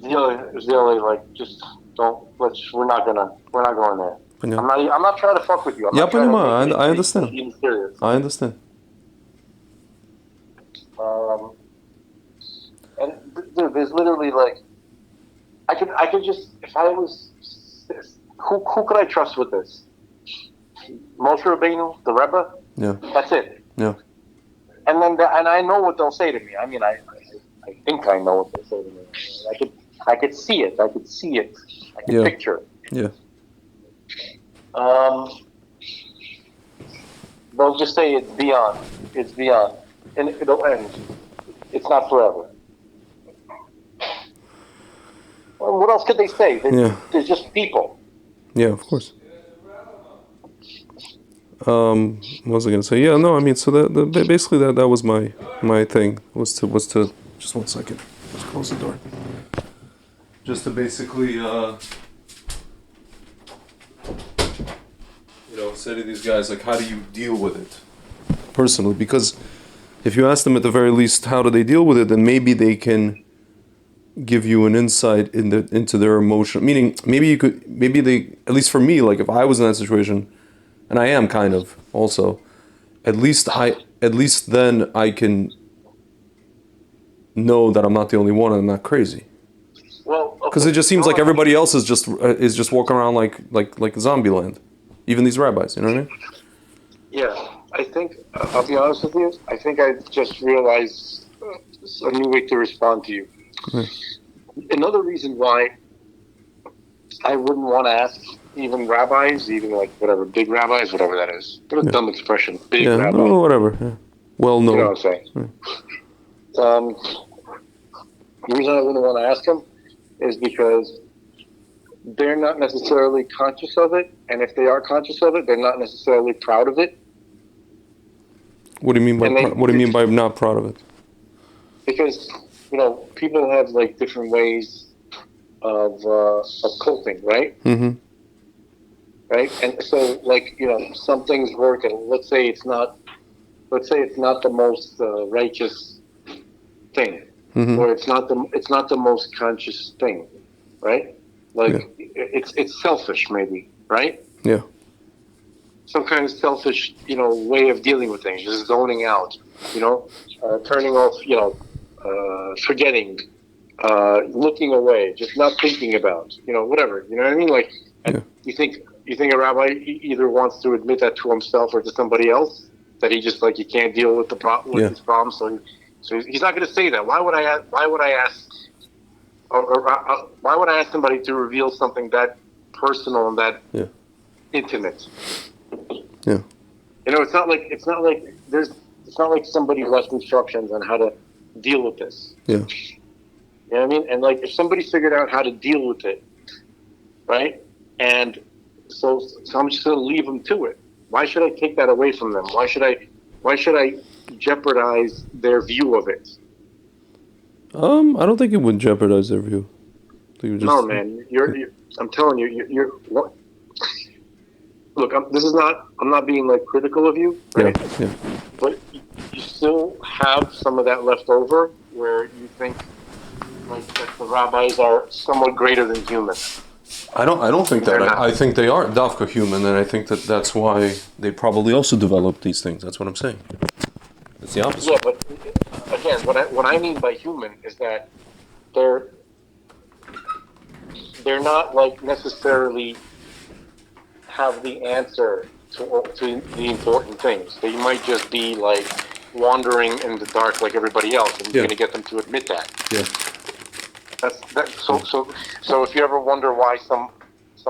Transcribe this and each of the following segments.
the only like just don't we're not going there. Понятно. I'm not trying to fuck with you. I'm Я not trying to понимаю, make I it understand. be mysterious. I understand. And dude, there's literally like I could just if I was who could I trust with this? Moshe Rabbeinu, the Rebbe. Yeah. That's it. Yeah. And then and I know what they'll say to me. I mean, I think I know what they'll say to me. I could see it. I could see it. I could picture it. Yeah. They'll just say it's beyond. It's beyond. And it'll end. It's not forever. Well, what else could they say? They're just people. Yeah, of course. What was I gonna say? Yeah, no, I mean, so basically that was my thing was to just 1 second. Just close the door. Just to basically say to these guys, like, how do you deal with it personally? Because if you ask them at the very least how do they deal with it, then maybe they can give you an insight into their emotion. Meaning, maybe they, at least for me, like if I was in that situation, and I am kind of also, at least then I can know that I'm not the only one and I'm not crazy. Well, because it just seems like everybody else is just walking around like zombie land, even these rabbis. You know what I mean? Yeah, I think I'll be honest with you. I think I just realized a new way to respond to you. Another reason why I wouldn't want to ask even rabbis, even like whatever, big rabbis, whatever that is. What a dumb expression, big rabbi. Oh, whatever. Yeah. Well known. You know what I'm saying? The reason I wouldn't want to ask them is because they're not necessarily conscious of it, and if they are conscious of it, they're not necessarily proud of it. What do you mean by not proud of it? Because people have like different ways of coping, right? Mm-hmm. Right, and so like some things work, and let's say it's not the most righteous thing, or it's not the most conscious thing, right? Like it's selfish, maybe, right? Yeah. Some kind of selfish, way of dealing with things, just zoning out, turning off, forgetting, looking away, just not thinking about, whatever. You know what I mean? Like, you think a rabbi either wants to admit that to himself or to somebody else, that he just he can't deal with his problem, so he's not going to say that. Why would I ask somebody to reveal something that personal and that intimate? Yeah. It's not like somebody left instructions on how to deal with this. Yeah. You know what I mean? And like if somebody figured out how to deal with it, right? And so I'm just going to leave them to it. Why should I take that away from them? Why should I jeopardize their view of it? I don't think it would jeopardize their view. No, man. I'm telling you, what? Look, I'm not being like critical of you, right? Yeah. But you still have some of that left over where you think like that the rabbis are somewhat greater than human. I don't think that. I think they are dafka human, and I think that's why they probably also developed these things. That's what I'm saying. It's the opposite. Yeah, but again, what I mean by human is that they're not like necessarily have the answer to the important things. They might just be like wandering in the dark like everybody else, and you're going to get them to admit that. Yeah. So if you ever wonder why some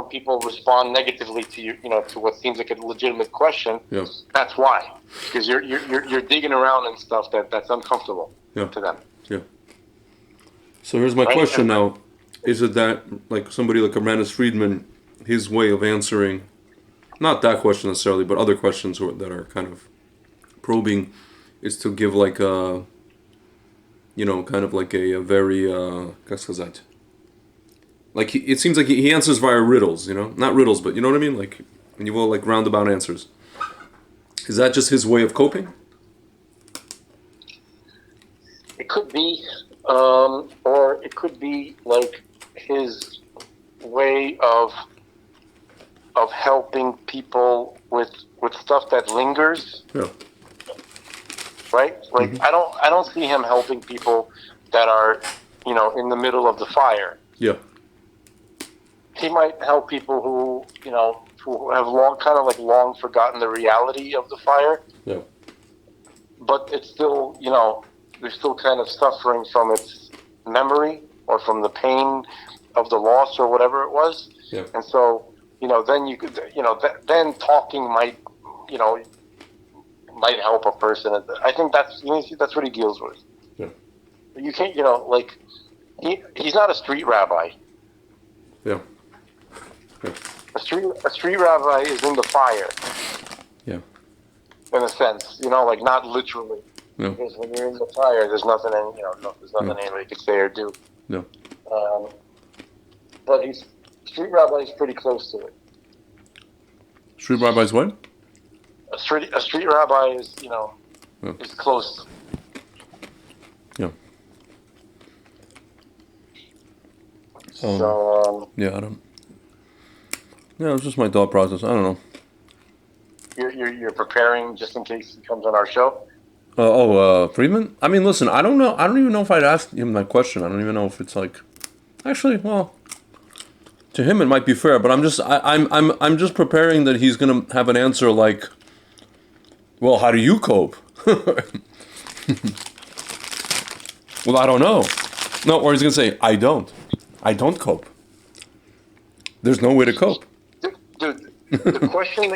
people respond negatively to you, to what seems like a legitimate question, that's why. Because you're digging around and stuff that's uncomfortable to them. Yeah. So here's my question now: is it that like somebody like Amandus Friedman, his way of answering, not that question necessarily, but other questions that are kind of probing, is to give like a kind of like a very, like it seems like he answers via riddles, not riddles, but you know what I mean? Like, when you will like roundabout answers. Is that just his way of coping? It could be, or it could be like his way of helping people with stuff that lingers. Yeah. Right? Like I don't see him helping people that are, in the middle of the fire. Yeah. He might help people who have long forgotten the reality of the fire. Yeah. But it's still, they're still kind of suffering from its memory or from the pain of the loss or whatever it was. Yeah. And so, then you could, then talking might help a person. I think that's what he deals with. Yeah. You can't, he's not a street rabbi. Yeah. Yeah. A street rabbi is in the fire. Yeah. In a sense, not literally. No. Because when you're in the fire, there's nothing, there's nothing anybody could say or do. No. But street rabbi is pretty close to it. Street rabbis what? A street rabbi is, is close. Yeah. So. Yeah, I don't. Yeah, it's just my thought process. I don't know. You're preparing just in case he comes on our show. Friedman. I mean, listen. I don't know. I don't even know if I'd ask him that question. I don't even know if it's like. Actually, well, to him it might be fair, but I'm just preparing that he's gonna have an answer like, well, how do you cope? Well, I don't know. No, or he's gonna say, I don't cope. There's no way to cope. Dude, the question.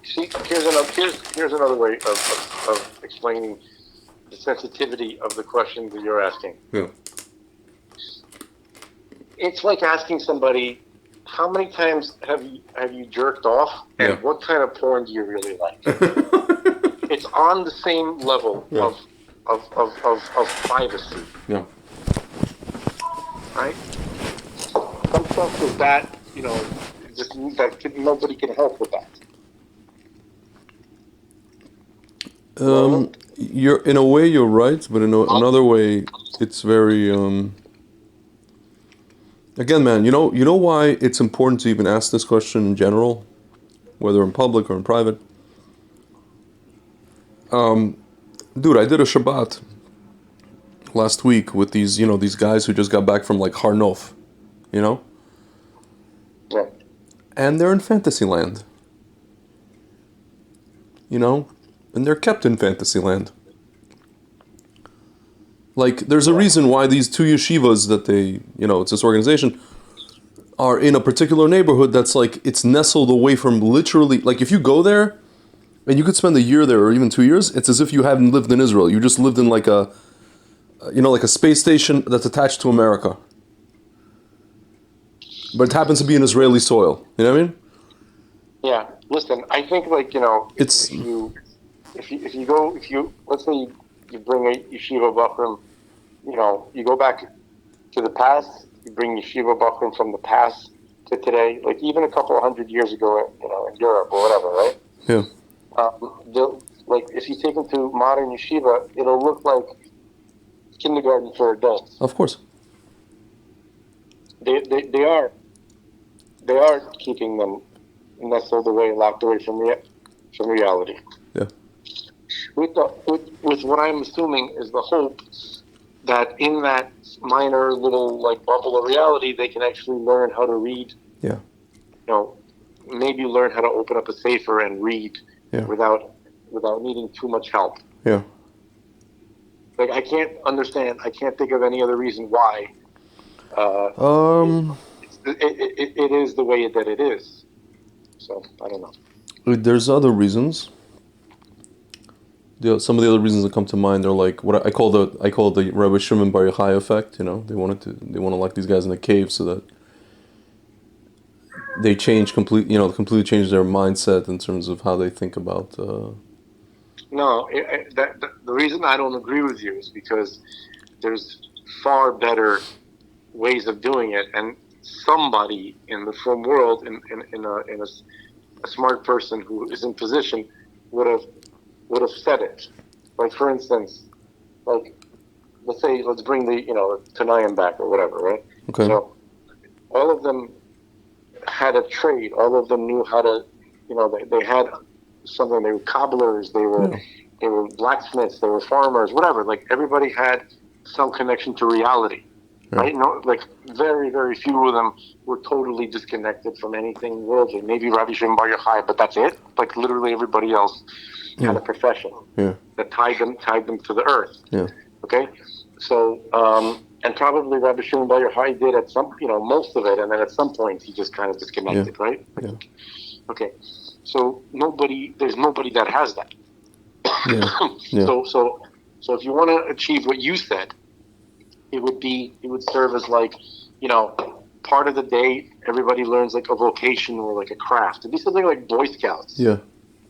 Here's another way of explaining the sensitivity of the question that you're asking. Yeah. It's like asking somebody, how many times have you jerked off, and what kind of porn do you really like? It's on the same level of privacy. Yeah. Right? Some stuff is that, nobody can help with that. You're in a way you're right, but in another way it's very again, man, you know why it's important to even ask this question in general, whether in public or in private. Dude, I did a Shabbat last week with these guys who just got back from like Har Nof, Yeah. and they're in Fantasyland, and they're kept in Fantasyland. Like, there's a reason why these two yeshivas that they, it's this organization, are in a particular neighborhood that's like, it's nestled away from literally, like if you go there, and you could spend a year there or even 2 years, it's as if you haven't lived in Israel. You just lived in like a space station that's attached to America. But it happens to be in Israeli soil. You know what I mean? Yeah. Listen, I think it's if you let's say you bring a yeshiva bachrim, you go back to the past, you bring yeshiva bachrim from the past to today, like even a couple of 100 years ago, in Europe or whatever, right? Yeah. Like if you take them to modern yeshiva, it'll look like kindergarten for adults. Of course. They are keeping them nestled away, locked away from reality. Yeah. With what I'm assuming is the hope that in that minor little like bubble of reality, they can actually learn how to read. Yeah. Maybe learn how to open up a sefer and read without needing too much help. Yeah. Like I can't think of any other reason why. It is the way that it is. So I don't know. There's other reasons. Some of the other reasons that come to mind are like what I call the Rabbi Shimon Bar Yochai effect. They want to lock these guys in a cave so that they completely change their mindset in terms of how they think about. No, the reason I don't agree with you is because there's far better ways of doing it, and somebody in the film world, in a smart person who is in position, would have said it. Like for instance, like let's bring the Tanayim back or whatever, right? Okay. So all of them had a trade. All of them knew how to, they had something. They were cobblers. They were blacksmiths. They were farmers. Whatever. Like everybody had some connection to reality, right? No, like very, very few of them were totally disconnected from anything worldly. Maybe Rabbi Shimon Bar Yochai, but that's it. Like literally everybody else had a profession that tied them to the earth. Yeah. Okay. So, and probably Rabbi Shimon Bar Yochai did at some, most of it, and then at some point he just kind of disconnected, right? Yeah. Okay. So there's nobody that has that. Yeah. So if you want to achieve what you said, it would serve as like, part of the day everybody learns like a vocation or like a craft. It'd be something like Boy Scouts. Yeah.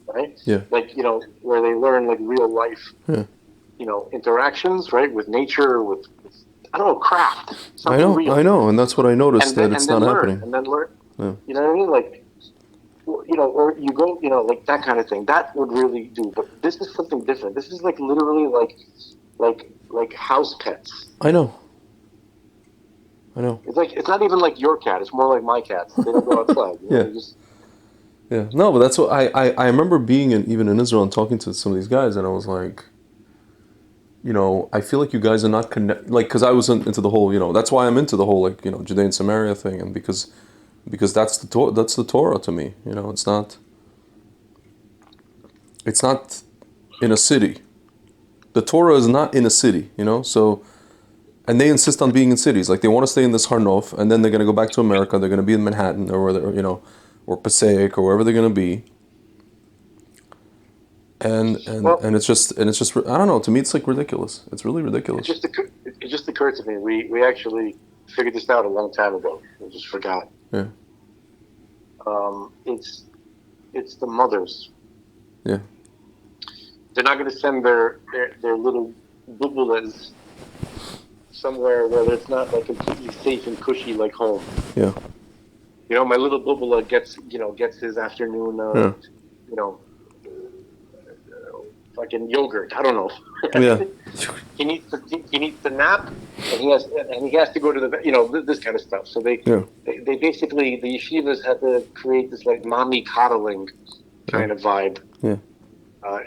Right? Yeah. Like, where they learn like real life, interactions, right? With nature, with I don't know, craft. I know, and that's what I noticed, that it's not happening. And then learn. Yeah. You know what I mean? Like, or you go, like that kind of thing. That would really do. But this is something different. This is like literally like house pets. I know. It's like, it's not even like your cat. It's more like my cats. They don't go outside. Yeah. No, but that's what I remember being even in Israel and talking to some of these guys, and I was like, I feel like you guys are not connected, like, because I was into the whole, that's why I'm into the whole, like, Judea and Samaria thing, and because that's the Torah to me. It's not in a city. The Torah is not in a city, so, and they insist on being in cities. Like, they want to stay in this Harnof, and then they're going to go back to America. They're going to be in Manhattan or where or Passaic or wherever they're going to be. And it's just I don't know. To me, it's like ridiculous. It's really ridiculous. It just occurred to me. We actually figured this out a long time ago. I just forgot. Yeah. It's the mothers. Yeah. They're not going to send their little bubulas somewhere where it's not like completely safe and cushy like home. Yeah. My little bubula gets his afternoon fucking yogurt. I don't know. Yeah. he needs to nap, and he has to go to the this kind of stuff. So they basically, the yeshivas had to create this like mommy coddling kind of vibe. Yeah.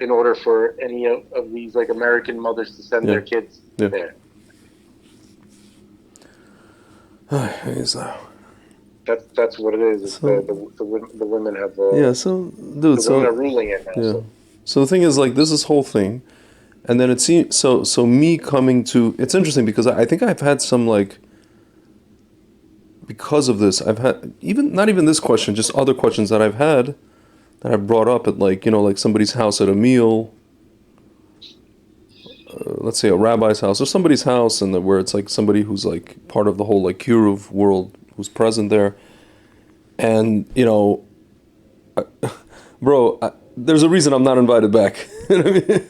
In order for any of these like American mothers to send their kids there. That's what it is. So, the women have. So dude, the women are ruling it now. Yeah. So. So the thing is, like, this whole thing, and then it seems so me coming to, it's interesting because I think I've had some, like, because of this, I've had not even this question, just other questions that I've had that I've brought up at, like, like somebody's house at a meal, let's say a rabbi's house or somebody's house, and where it's like somebody who's like part of the whole like Kiruv world who's present there, and there's a reason I'm not invited back. You know what I mean?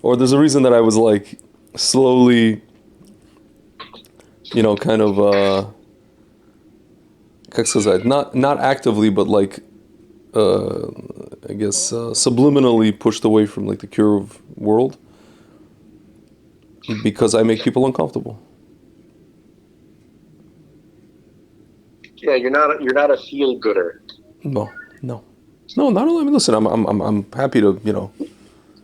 Or there's a reason that I was like slowly, kind of, not actively, but like, I guess, subliminally pushed away from like the Kiruv world because I make people uncomfortable. Yeah, you're not a feel-gooder. No, not only. I mean, listen, I'm happy to,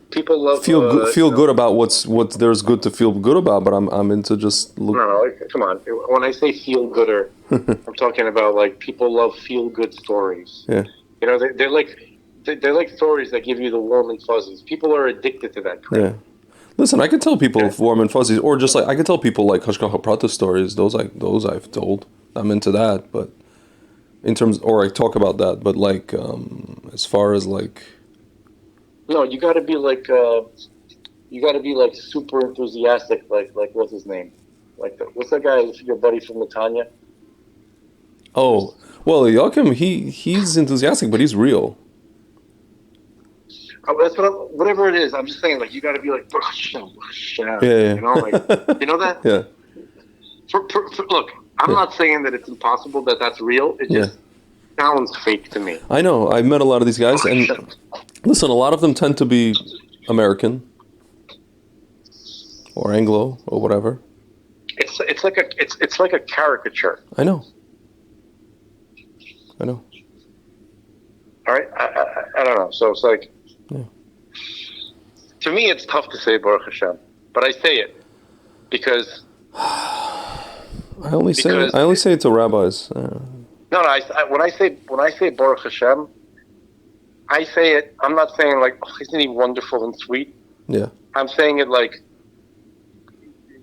people love feel good about what there's good to feel good about, but I'm into just look. No, come on. When I say feel-gooder, I'm talking about like people love feel-good stories. Yeah. They're like stories that give you the warm and fuzzies. People are addicted to that crap. Yeah. Listen, I can tell people warm and fuzzies, or just like I can tell people like Hashgacha Prata stories. Those I've told. I'm into that, but. In terms, or I talk about that, but like, as far as like, no, you got to be like super enthusiastic, like what's his name, what's that guy, your buddy from Latanya? Oh, well, Joachim, he's enthusiastic, but he's real. That's whatever it is. I'm just saying, like, you got to be like, yeah. You know that? Yeah. Look. I'm not saying that it's impossible that that's real. It just sounds fake to me. I know. I've met a lot of these guys, and listen, a lot of them tend to be American or Anglo or whatever. it's like a caricature. I know. All right, I don't know. So it's like, to me, it's tough to say Baruch Hashem, but I say it because I only say it to rabbis. No, when I say Baruch Hashem, I say it. I'm not saying like, oh, isn't he wonderful and sweet? Yeah. I'm saying it like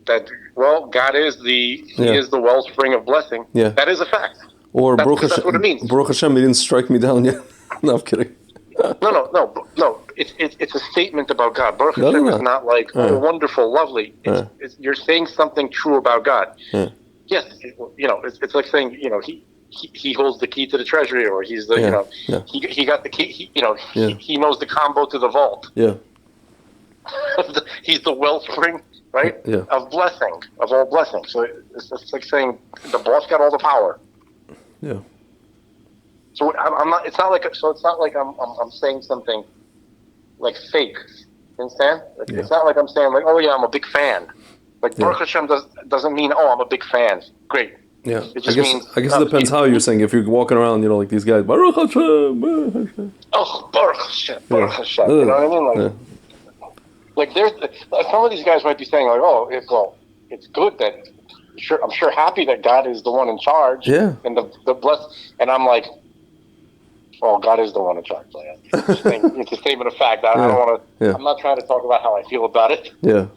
that. Well, God is He is the wellspring of blessing. Yeah. That is a fact. Or that's what it means. Baruch Hashem, he didn't strike me down yet. No, I'm kidding. No. It's a statement about God. Baruch Hashem is not like, oh, wonderful, lovely. You're saying something true about God. Yes, it's like saying, he holds the key to the treasury, or he's the, he got the key. He knows the combo to the vault. Yeah. He's the wellspring, right? Yeah. Of blessing, of all blessings. So it's like saying the boss got all the power. Yeah. So I'm not. It's not like. So it's not like I'm saying something like fake. You understand? It's not like I'm saying like, oh yeah, I'm a big fan. Like Baruch Hashem doesn't mean, oh, I'm a big fan. Great. Yeah. It just means. I guess it depends how you're saying. If you're walking around, like these guys, Baruch Hashem, Baruch Hashem. Oh, Baruch Hashem, Baruch Hashem. You know what I mean? Like there's some of these guys might be saying like, oh, it's good that. I'm sure happy that God is the one in charge. Yeah. And the bless. And I'm like, well, God is the one in charge. Like, it's a statement of fact. I don't want to. Yeah. I'm not trying to talk about how I feel about it. Yeah.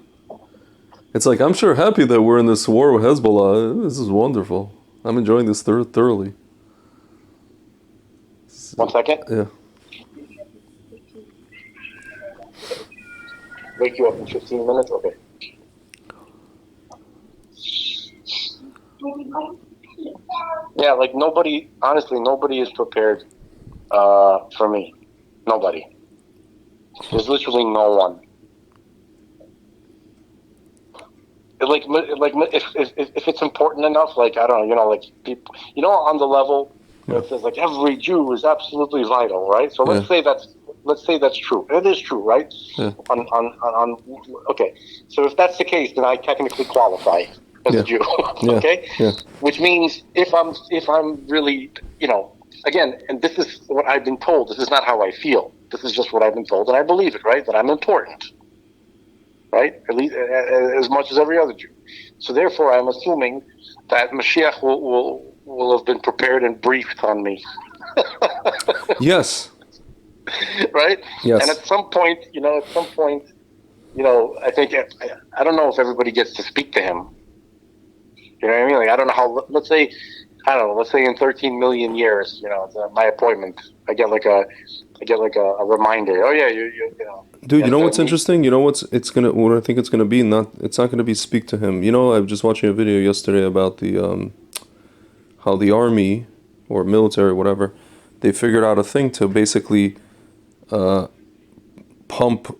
It's like, I'm sure happy that we're in this war with Hezbollah. This is wonderful. I'm enjoying this thoroughly. 1 second. Yeah. Wake you up in 15 minutes? Okay. Yeah, like honestly, nobody is prepared for me. Nobody. There's literally no one. Like if it's important enough, like, I don't know, like people, on the level where it says like every Jew is absolutely vital, right? So let's say that's true. It is true, right? Yeah. Okay. So if that's the case, then I technically qualify as a Jew. Okay? Yeah. Which means if I'm really, again, and this is what I've been told, this is not how I feel. This is just what I've been told, and I believe it, right? That I'm important. Right? At least as much as every other Jew. So therefore I'm assuming that Mashiach will have been prepared and briefed on me. Yes. Right? Yes. And at some point, I think, I don't know if everybody gets to speak to him. You know what I mean? Like, I don't know how, let's say in 13 million years, my appointment, I get like a reminder. Oh yeah, you know. Dude, you know what's interesting? You know what I think it's gonna be? It's not gonna be speak to him. I was just watching a video yesterday about the how the army or military, whatever, they figured out a thing to basically pump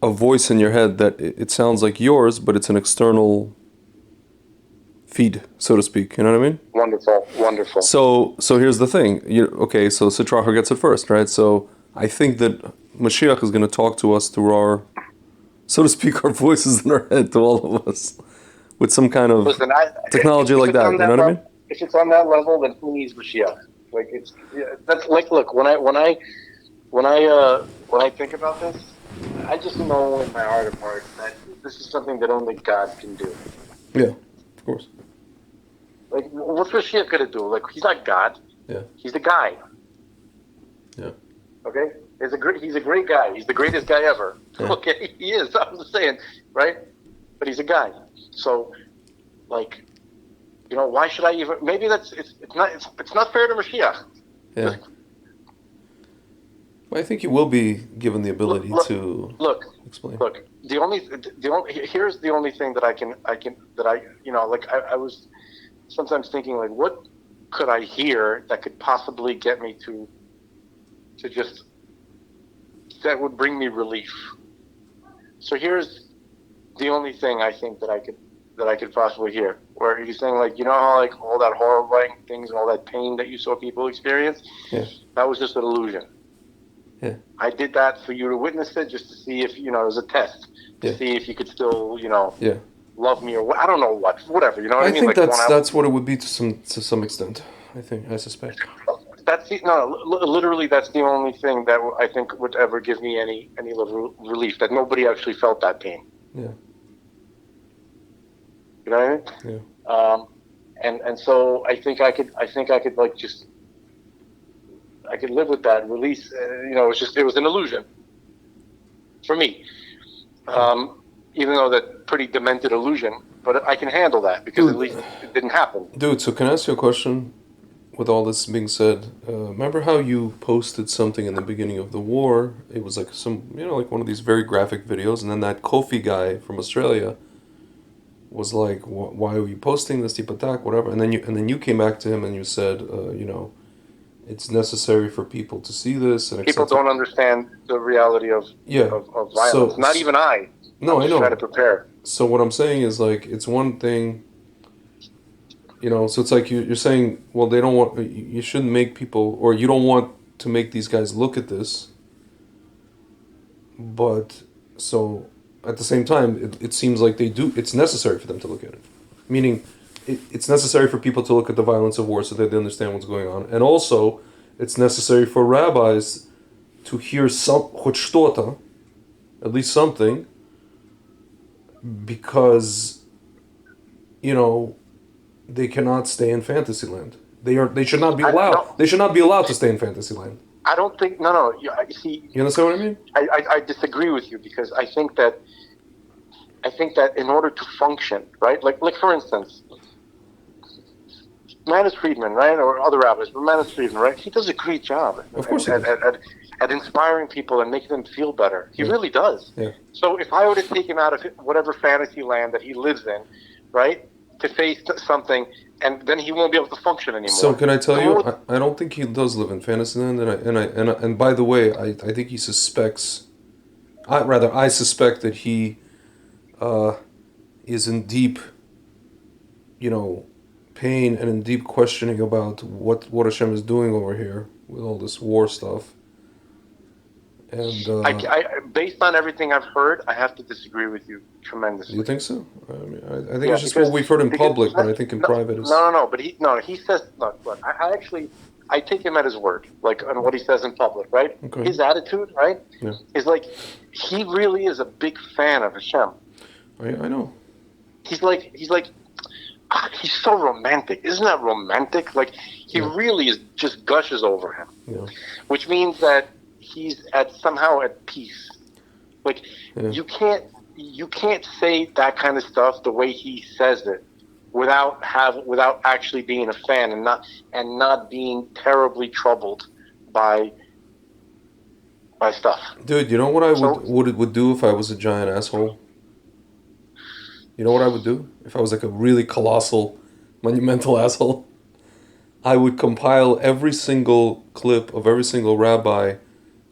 a voice in your head that it sounds like yours, but it's an external feed, so to speak. You know what I mean? Wonderful. So here's the thing. So Sitracher gets it first, right? So I think that Mashiach is going to talk to us through our, so to speak, our voices in our head to all of us with some kind of technology like that. You know what I mean? If it's on that level, then who needs Mashiach? Like that's like, look, when I think about this, I just know in my heart of hearts that this is something that only God can do. Yeah, of course. Like, what's Mashiach gonna do? Like, he's not God. Yeah. He's the guy. Yeah. Okay? He's a great guy. He's the greatest guy ever. Yeah. Okay? He is. I'm just saying, right? But he's a guy. So, like, why should I even? Maybe it's not fair to Mashiach. Yeah. Well, I think you will be given the ability to explain. Look. Here's the only thing that I was sometimes thinking, like, what could I hear that could possibly get me to just, that would bring me relief. So here's the only thing I think that I could possibly hear, where he's saying, like, how, like, all that horrifying things and all that pain that you saw people experience, that was just an illusion. Yeah. I did that for you to witness it, just to see if, it was a test, to see if you could still, Yeah. love me, or I don't know what, whatever. You know what I I mean? think Like that's what it would be to some extent. I suspect. that's literally that's the only thing that I think would ever give me any level of relief, that nobody actually felt that pain. Yeah. You know what I Yeah. mean? And so I think I could like just I could live with that release. It was an illusion for me. Even though that pretty demented illusion, but I can handle that because at least it didn't happen. Dude, so can I ask you a question? With all this being said, remember how you posted something in the beginning of the war? It was like like one of these very graphic videos, and then that Kofi guy from Australia was like, "Why are you posting this deep attack, whatever?" And then you came back to him and you said, it's necessary for people to see this, and People don't understand the reality of yeah. of violence. Not even I. No, I'm I just trying to know. prepare. So what I'm saying is like it's one thing. So it's like you're saying, well, they don't want, you shouldn't make people, or you don't want to make these guys look at this. But, so, at the same time, it seems like it's necessary for them to look at it. Meaning, it's necessary for people to look at the violence of war so that they understand what's going on. And also, it's necessary for rabbis to hear хоть что-то, at least something, because, they cannot stay in Fantasyland. They should not be allowed. No, they should not be allowed to stay in Fantasyland. I don't think. No. You see, You understand what I mean? I disagree with you because I think that in order to function, right? Like for instance, Manus Friedman, right, or other rabbis, but Manus Friedman, right? He does a great job Of course he does. at inspiring people and making them feel better. He Yeah. really does. Yeah. So if I were to take him out of whatever fantasy land that he lives in, right, to face something, and then he won't be able to function anymore. So can I tell you? I don't think he does live in Fantasyland, and by the way, I think he suspects. I suspect that he is in deep, pain and in deep questioning about what Hashem is doing over here with all this war stuff. And based on everything I've heard, I have to disagree with you tremendously. you think so? I mean, I think it's just what we've heard in public, but I think in private is no. But he says no. Look, I take him at his word, like on what he says in public, right? Okay. His attitude, right, Yeah. is like he really is a big fan of Hashem. I know. He's so romantic. Isn't that romantic? Like he really is just gushes over him, which means that he's somehow at peace. Like you can't say that kind of stuff the way he says it without actually being a fan and not being terribly troubled by stuff. Dude, you know what I would do if I was a giant asshole? You know what I would do if I was like a really colossal, monumental asshole? I would compile every single clip of every single rabbi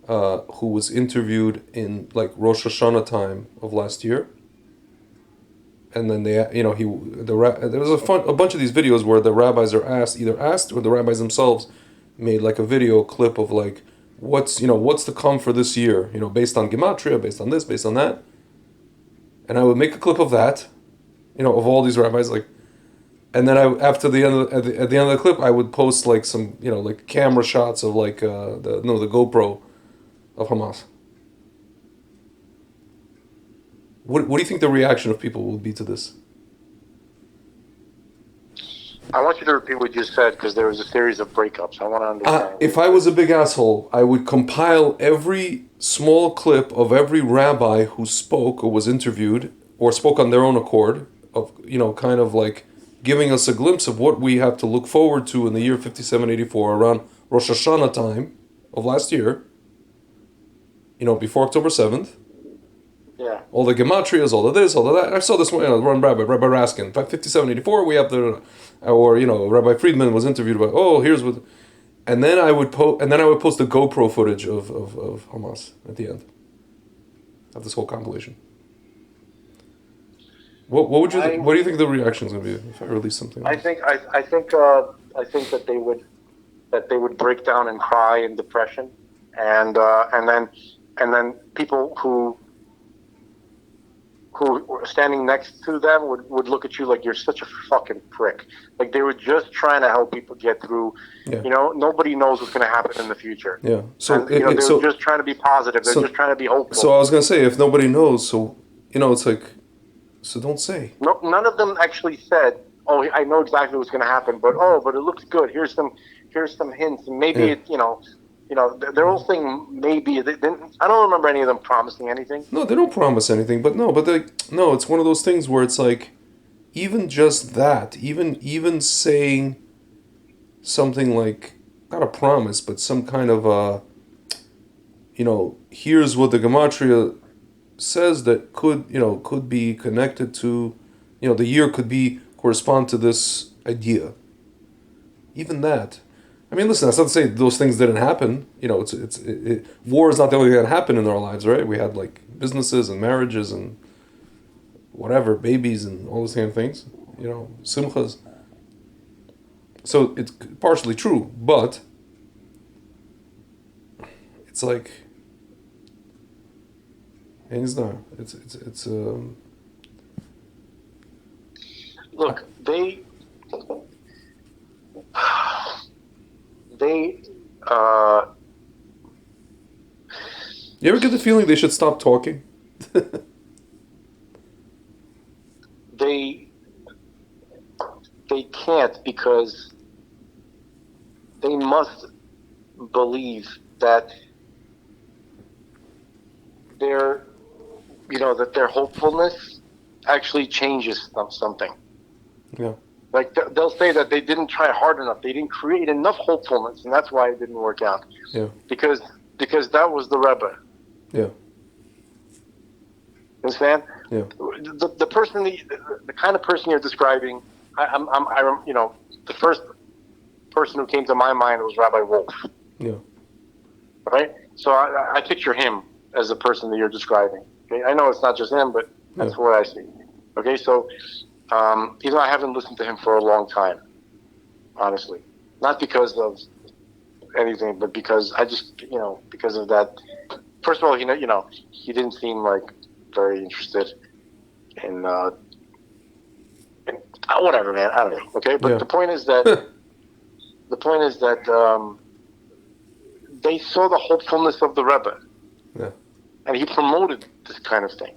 who was interviewed in like Rosh Hashanah time of last year, and then there was a bunch of these videos where the rabbis are asked or the rabbis themselves made like a video clip of like what's to come for this year, based on gematria, based on this, based on that, and I would make a clip of that, of all these rabbis, like. And then at the end of the clip, I would post like some, like camera shots of like the GoPro of Hamas. What do you think the reaction of people will be to this? I want you to repeat what you said because there was a series of breakups. I want to understand. If I was a big asshole, I would compile every small clip of every rabbi who spoke or was interviewed or spoke on their own accord of, kind of like giving us a glimpse of what we have to look forward to in the year 5784 around Rosh Hashanah time of last year, before October 7th. Yeah. All the gematrias, all of this, all of that. I saw this one, one Rabbi Raskin, 5784, we have Rabbi Friedman was interviewed about, here's what, and then I would post the GoPro footage of Hamas at the end of this whole compilation. What do you think the reaction is going to be if I release something like this? I think that they would break down and cry in depression, and then people who who were standing next to them would look at you like you're such a fucking prick. Like they were just trying to help people get through. Yeah. You know, nobody knows what's going to happen in the future. Yeah. So and, they were just trying to be positive. They're just trying to be hopeful. So I was gonna say, if nobody knows, so it's like, so don't say. No, none of them actually said, "Oh, I know exactly what's going to happen," but it looks good. Here's some hints, and maybe it, their whole thing. Maybe I don't remember any of them promising anything. No, they don't promise anything, but it's one of those things where it's like, even just that, even saying something like, not a promise, but some kind of a, here's what the gematria says that could be connected to, the year could correspond to this idea. Even that. I mean, listen, that's not to say those things didn't happen. War is not the only thing that happened in our lives, right? We had like businesses and marriages and whatever, babies and all those kind of things, simchas. So it's partially true, but it's like, and it's not. It's Look, they You ever get the feeling they should stop talking? They can't, because they must believe that their hopefulness actually changes something. Yeah. Like they'll say that they didn't try hard enough. They didn't create enough hopefulness, and that's why it didn't work out. Yeah. Because that was the Rebbe. Yeah. Understand? Yeah. The person, the kind of person you're describing, the first person who came to my mind was Rabbi Wolf. Yeah. Right? So I picture him as the person that you're describing. Okay? I know it's not just him, but that's what I see. Okay? So, even though I haven't listened to him for a long time, honestly. Not because of anything, but because I just, because of that. First of all, he didn't seem like very interested in whatever, man. I don't know. Okay? But the point is that they saw the hopefulness of the Rebbe. Yeah. And he promoted this kind of thing.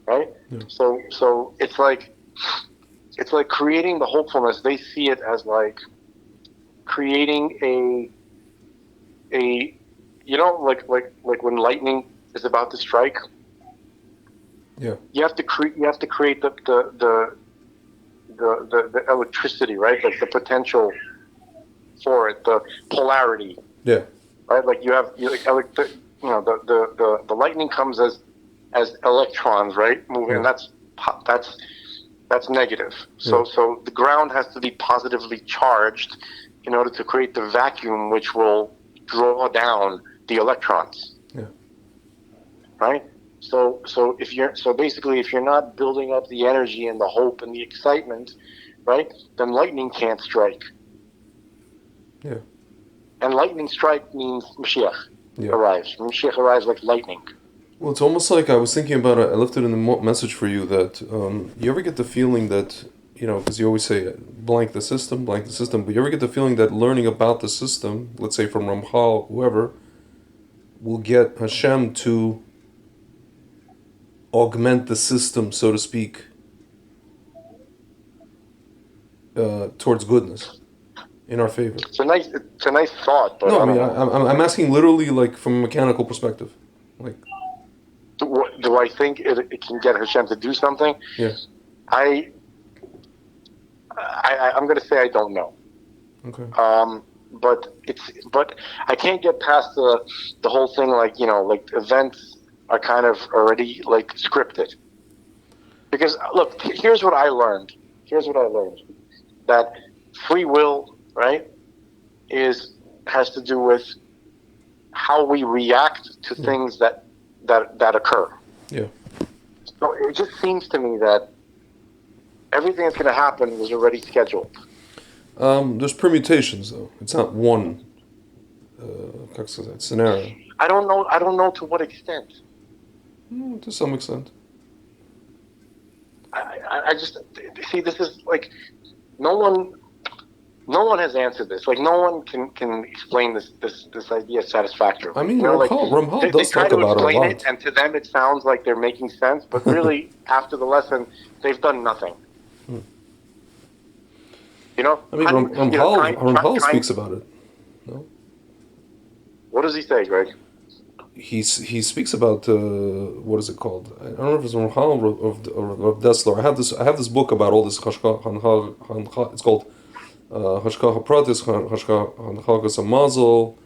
Right? Yeah. So it's like creating the hopefulness. They see it as like creating a like when lightning is about to strike. Yeah. You have to create the electricity, right? Like the potential for it, the polarity. Yeah. Right? Like the lightning comes as electrons, right? Moving, and that's negative. So the ground has to be positively charged in order to create the vacuum which will draw down the electrons. Yeah. Right? So if you're not building up the energy and the hope and the excitement, right? Then lightning can't strike. Yeah. And lightning strike means Mashiach arrives. Mashiach arrives like lightning. Well, it's almost like I was thinking about it. I left it in the message for you that you ever get the feeling that, because you always say blank the system, but you ever get the feeling that learning about the system, let's say from Ramchal, whoever, will get Hashem to augment the system, so to speak, towards goodness, in our favor. It's a nice thought. But no, I mean, I'm asking literally like from a mechanical perspective, like. Do I think it can get Hashem to do something? Yeah. I'm going to say I don't know. Okay. But I can't get past the whole thing, like events are kind of already like scripted. Because look, here's what I learned. That free will, right, has to do with how we react to things that occur. Yeah. So it just seems to me that everything that's going to happen was already scheduled. There's permutations, though. It's not one scenario. I don't know to what extent. To some extent. I just see this is like no one has answered this. Like no one can explain this idea satisfactorily. I mean, You know, like Ramchal they does try talk to about it a explain lot. it, and to them it sounds like they're making sense, but really after the lesson, they've done nothing. You know, I mean, Ramchal speaks about it. No? What does he say, Greg? He speaks about what is it called? I don't know if it's Ramchal or Dessler. I have this book about all this Hashkacha. It's called Hashkacha Pratis, Hashkacha Mazel.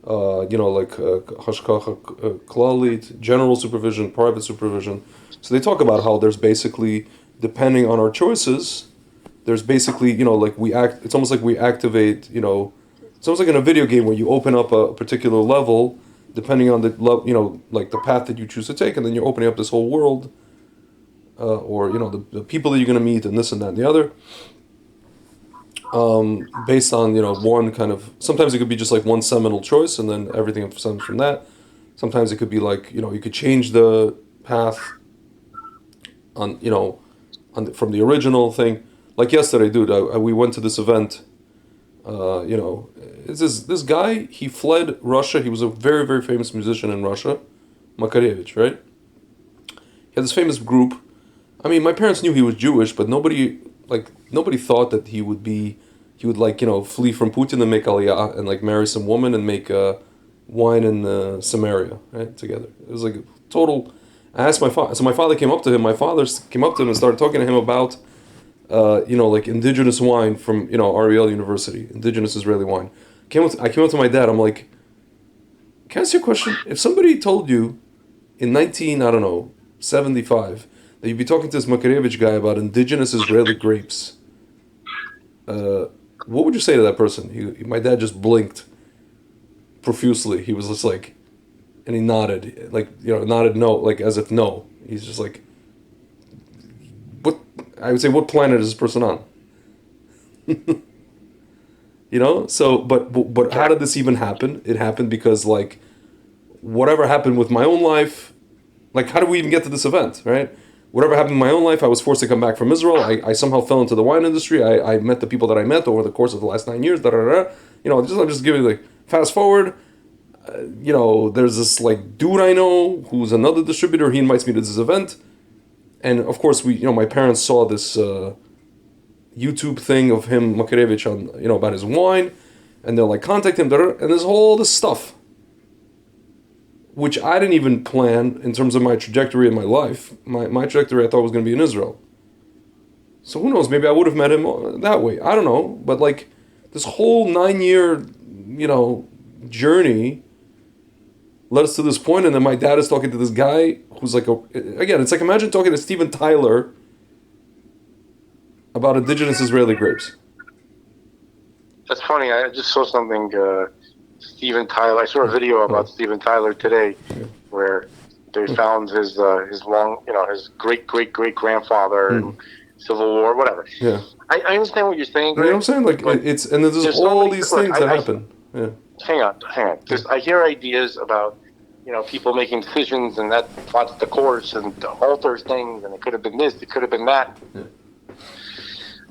Like Hashkacha Klalit, general supervision, private supervision. So they talk about how there's basically, depending on our choices, there's basically, like we act. It's almost like we activate. It's almost like in a video game where you open up a particular level, depending on the like the path that you choose to take, and then you're opening up this whole world, or the people that you're going to meet, and this and that and the other. Based on one kind of, sometimes it could be just like one seminal choice, and then everything stems from that. Sometimes it could be like you could change the path on from the original thing. Like yesterday, dude, we went to this event. It's this guy. He fled Russia. He was a very, very famous musician in Russia, Makarevich, right? He had this famous group. I mean, my parents knew he was Jewish, but nobody thought that he would flee from Putin and make Aliyah and like marry some woman and make wine in Samaria, right, together. It was like a total. I asked my father. So my father came up to him. My father came up to him and started talking to him about like indigenous wine from Ariel University, indigenous Israeli wine. I came up to my dad. I'm like, can I ask you a question? If somebody told you in 1975 that you'd be talking to this Makarevich guy about indigenous Israeli grapes, what would you say to that person? My dad just blinked profusely. He was just like, and he nodded, nodded no, like as if no. He's just like, I would say, what planet is this person on? So, but how did this even happen? It happened because, like, whatever happened with my own life, like, how did we even get to this event, right? Whatever happened in my own life, I was forced to come back from Israel. I somehow fell into the wine industry. I met the people that I met over the course of the last 9 years, I'm just giving, like, fast forward, there's this, like, dude I know who's another distributor. He invites me to this event. And of course, my parents saw this YouTube thing of him, Makarevich, on about his wine, and they're like, contact him, and there's all this stuff, which I didn't even plan in terms of my trajectory in my life. My trajectory I thought was going to be in Israel. So who knows? Maybe I would have met him that way. I don't know, but like this whole 9-year, journey led us to this point, and then my dad is talking to this guy who's like it's like imagine talking to Steven Tyler about indigenous Israeli grapes. That's funny. I just saw something. Steven Tyler. I saw a video about Steven Tyler today, where they found his long, his great grandfather in Civil War, whatever. Yeah. I understand what you're saying, Greg. You know what I'm saying? Like it's and there's all these things that happen. Yeah. Hang on. I hear ideas about people making decisions, and that plots the course and alters things, and it could have been this, it could have been that. Yeah.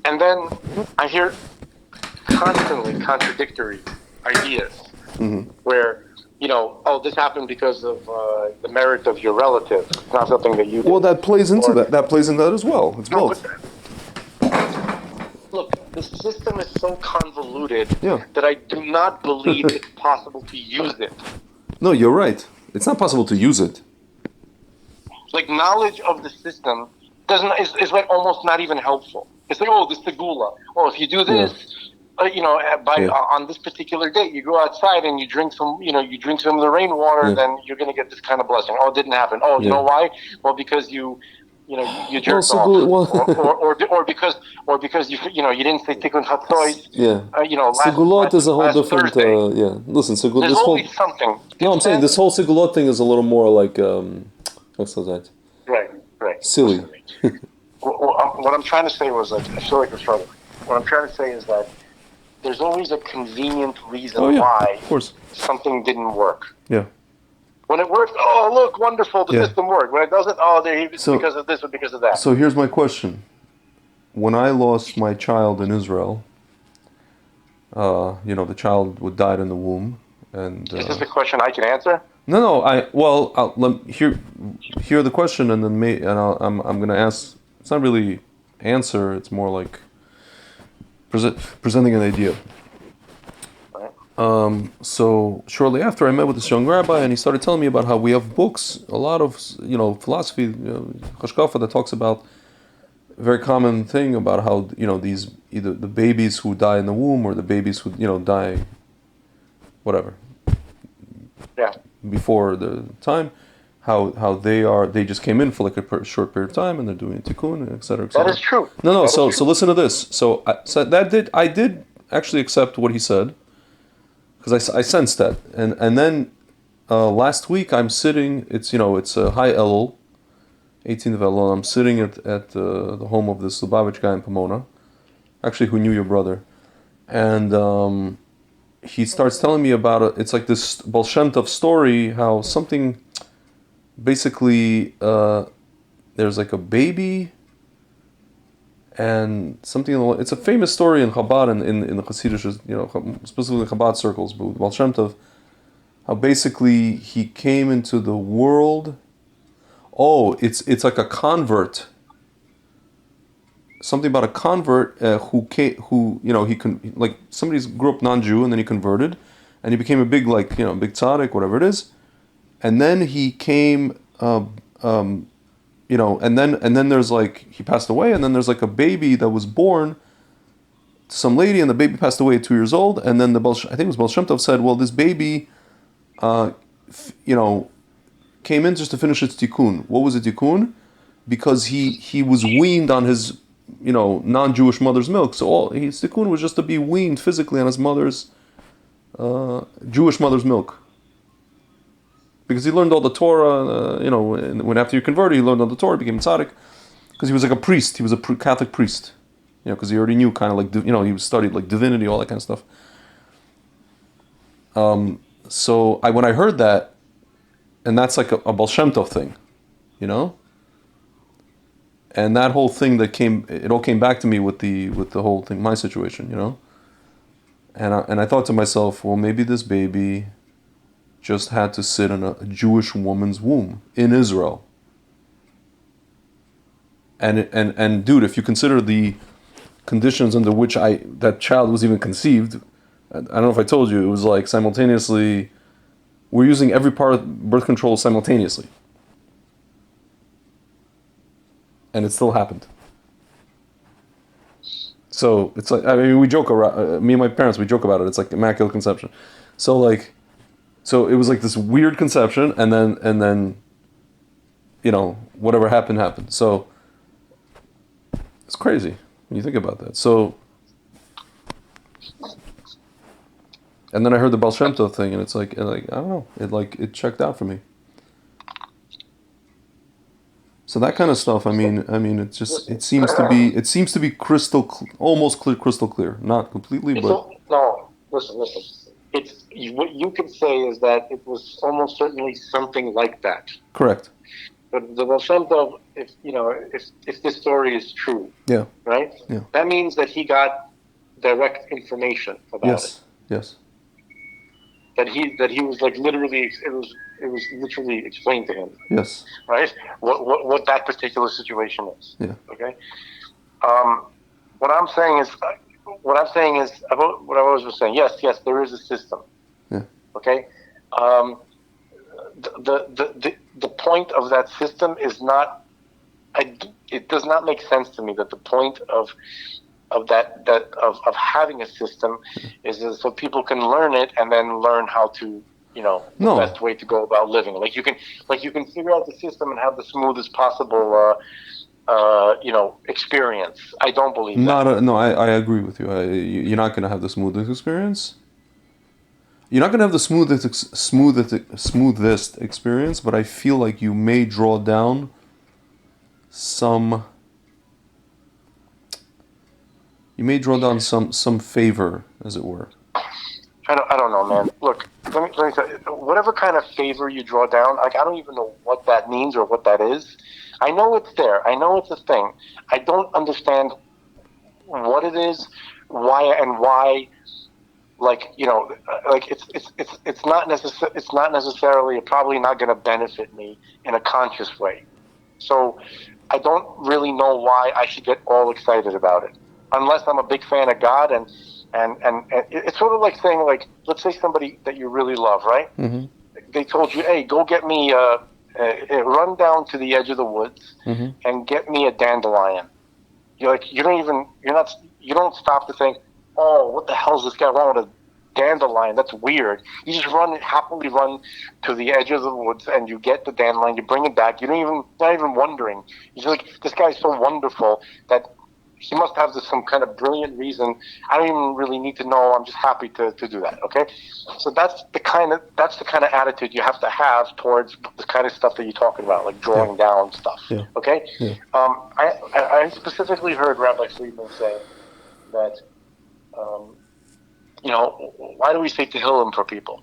And then I hear constantly contradictory ideas where, this happened because of the merit of your relative. It's not something that you did. Well, that plays into that. That plays into that as well. It's both. Look, the system is so convoluted Yeah. that I do not believe it's possible to use it. No, you're right. It's not possible to use it. Like, knowledge of the system is like almost not even helpful. It's like, this segula. If you do this, on this particular date, you go outside and you drink some of the rainwater, then you're going to get this kind of blessing. It didn't happen. You know why? Well, because you jerked off, or because you didn't say tikkun chatzos. Segulot is a whole different. Listen, segulot. There's always something. No, I'm saying this whole segulot thing is a little more like what's that? Right. Silly. What I'm trying to say was, like, I feel like we're struggling. What I'm trying to say is that there's always a convenient reason why of course. something didn't work. Yeah. When it works, oh look, wonderful, the Yeah. system worked. When it doesn't, oh, it's So- because of this or because of that. So here's my question. When I lost my child in Israel, the child would died in the womb, and Is this a question I can answer? no, hear the question, and then I'm gonna ask. It's not really answer. It's more like presenting an idea. Right. So shortly after, I met with this young rabbi, and he started telling me about how we have books, a lot of philosophy, hashkafa, that talks about a very common thing about how these either the babies who die in the womb or the babies who die, whatever, Yeah. before the time, how they just came in for like a short period of time and they're doing tikkun, et cetera, et cetera. That is true. No. That So is true. listen to this. So I did actually accept what he said because I sensed that, and then last week I'm sitting. It's a high Elul, 18th of Elul. I'm sitting at the home of this Lubavitch guy in Pomona, actually who knew your brother, and he starts telling me about it. It's like this Baal Shem Tov story, how something basically there's like a baby and something. It's a famous story in Chabad and in the Hasidic, specifically Chabad circles, but with Baal Shem Tov, how basically he came into the world. Oh, it's like a convert. Something about a convert who he like somebody grew up non-Jew and then he converted, and he became a big big tzaddik, whatever it is, and then he came and then there's like he passed away, and then there's like a baby that was born to some lady, and the baby passed away at 2 years old, and then I think it was Baal Shem Tov said, well, this baby came in just to finish its tikkun. What was it tikkun? Because he was weaned on his non-Jewish mother's milk. So his tikkun was just to be weaned physically on his mother's Jewish mother's milk. Because he learned all the Torah, when after you converted, he learned all the Torah, became tzaddik. Because he was like a priest, he was a Catholic priest. Because he already knew kind of like, he studied like divinity, all that kind of stuff. So when I heard that, and that's like a Baal Shem Tov thing, and that whole thing it all came back to me with the whole thing, my situation, and I thought to myself, well, maybe this baby just had to sit in a Jewish woman's womb in Israel. And dude, if you consider the conditions under which that child was even conceived, I don't know if I told you, it was like simultaneously, we're using every part of birth control simultaneously. And it still happened. So it's like, we joke around, me and my parents, we joke about it. It's like immaculate conception. So it was like this weird conception, and then whatever happened. So it's crazy when you think about that. So, and then I heard the Baal Shem Tov thing, and it's like I don't know, it checked out for me. So that kind of stuff. I mean, it seems to be almost crystal clear, not completely, but no. Listen. What you can say is that it was almost certainly something like that. Correct. But the Baal Shem Tov, if this story is true, yeah, right? Yeah. That means that he got direct information about it. Yes. That he was like literally, it was literally explained to him. Yes. Right? What that particular situation is. Yeah. Okay. What I'm saying is about what I was saying. Yes, there is a system. Yeah. Okay. The point of that system is not. It does not make sense to me that the point of having a system is so people can learn it and then learn how to the best way to go about living. Like you can figure out the system and have the smoothest possible experience. I don't believe that. No, I agree with you. You're not going to have the smoothest experience. You're not going to have the smoothest experience, but I feel like you may draw down some favor, as it were. I don't know, man. Look, let me tell you, whatever kind of favor you draw down, like I don't even know what that means or what that is. I know it's there. I know it's a thing. I don't understand what it is, why. Like like it's not necessarily probably not going to benefit me in a conscious way. So I don't really know why I should get all excited about it, unless I'm a big fan of God and it's sort of like saying, like, let's say somebody that you really love, right? Mm-hmm. They told you, hey, go get me run down to the edge of the woods Mm-hmm. and get me a dandelion. You're like, you don't stop to think, oh, what the hell's this guy wrong with a dandelion? That's weird. You just happily run to the edge of the woods and you get the dandelion, you bring it back. Not even wondering. You're like, this guy's so wonderful that he must have some kind of brilliant reason. I don't even really need to know. I'm just happy to do that. Okay, so that's the kind of attitude you have to have towards the kind of stuff that you're talking about, like drawing down stuff. Yeah. Okay. Yeah. I specifically heard Rabbi Friedman say that, why do we say Tehillim for people?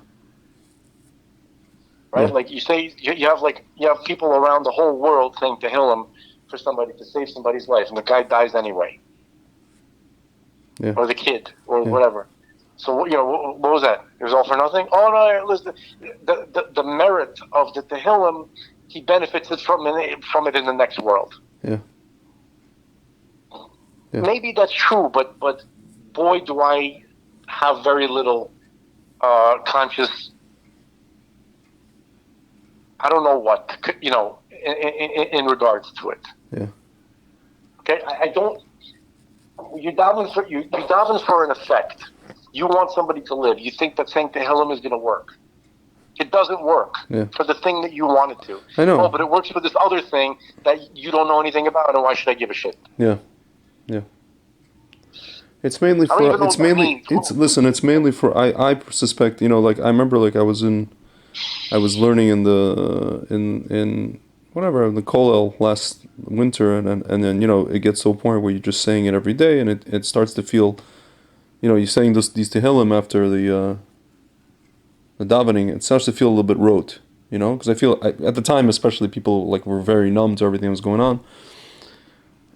Right? Yeah. Like you say, you have people around the whole world saying Tehillim for somebody to save somebody's life, and the guy dies anyway. Yeah. Or the kid, or whatever. So what was that? It was all for nothing. Oh no! Listen, the merit of the Tehillim, he benefits from it in the next world. Yeah. Yeah. Maybe that's true, but boy, do I have very little conscious. I don't know what in regards to it. Yeah. Okay, I don't. You daven for an effect. You want somebody to live. You think that saying Tehillim is going to work. It doesn't work for the thing that you want it to. I know. Oh, but it works for this other thing that you don't know anything about, and why should I give a shit? Yeah. Yeah. It's mainly for. It's mainly. It's mainly for. I suspect. Like I remember. Like I was learning in the Kollel last winter, and then it gets to a point where you're just saying it every day, and it starts to feel, you're saying these Tehillim after the davening, it starts to feel a little bit rote, because I feel at the time especially people like were very numb to everything that was going on,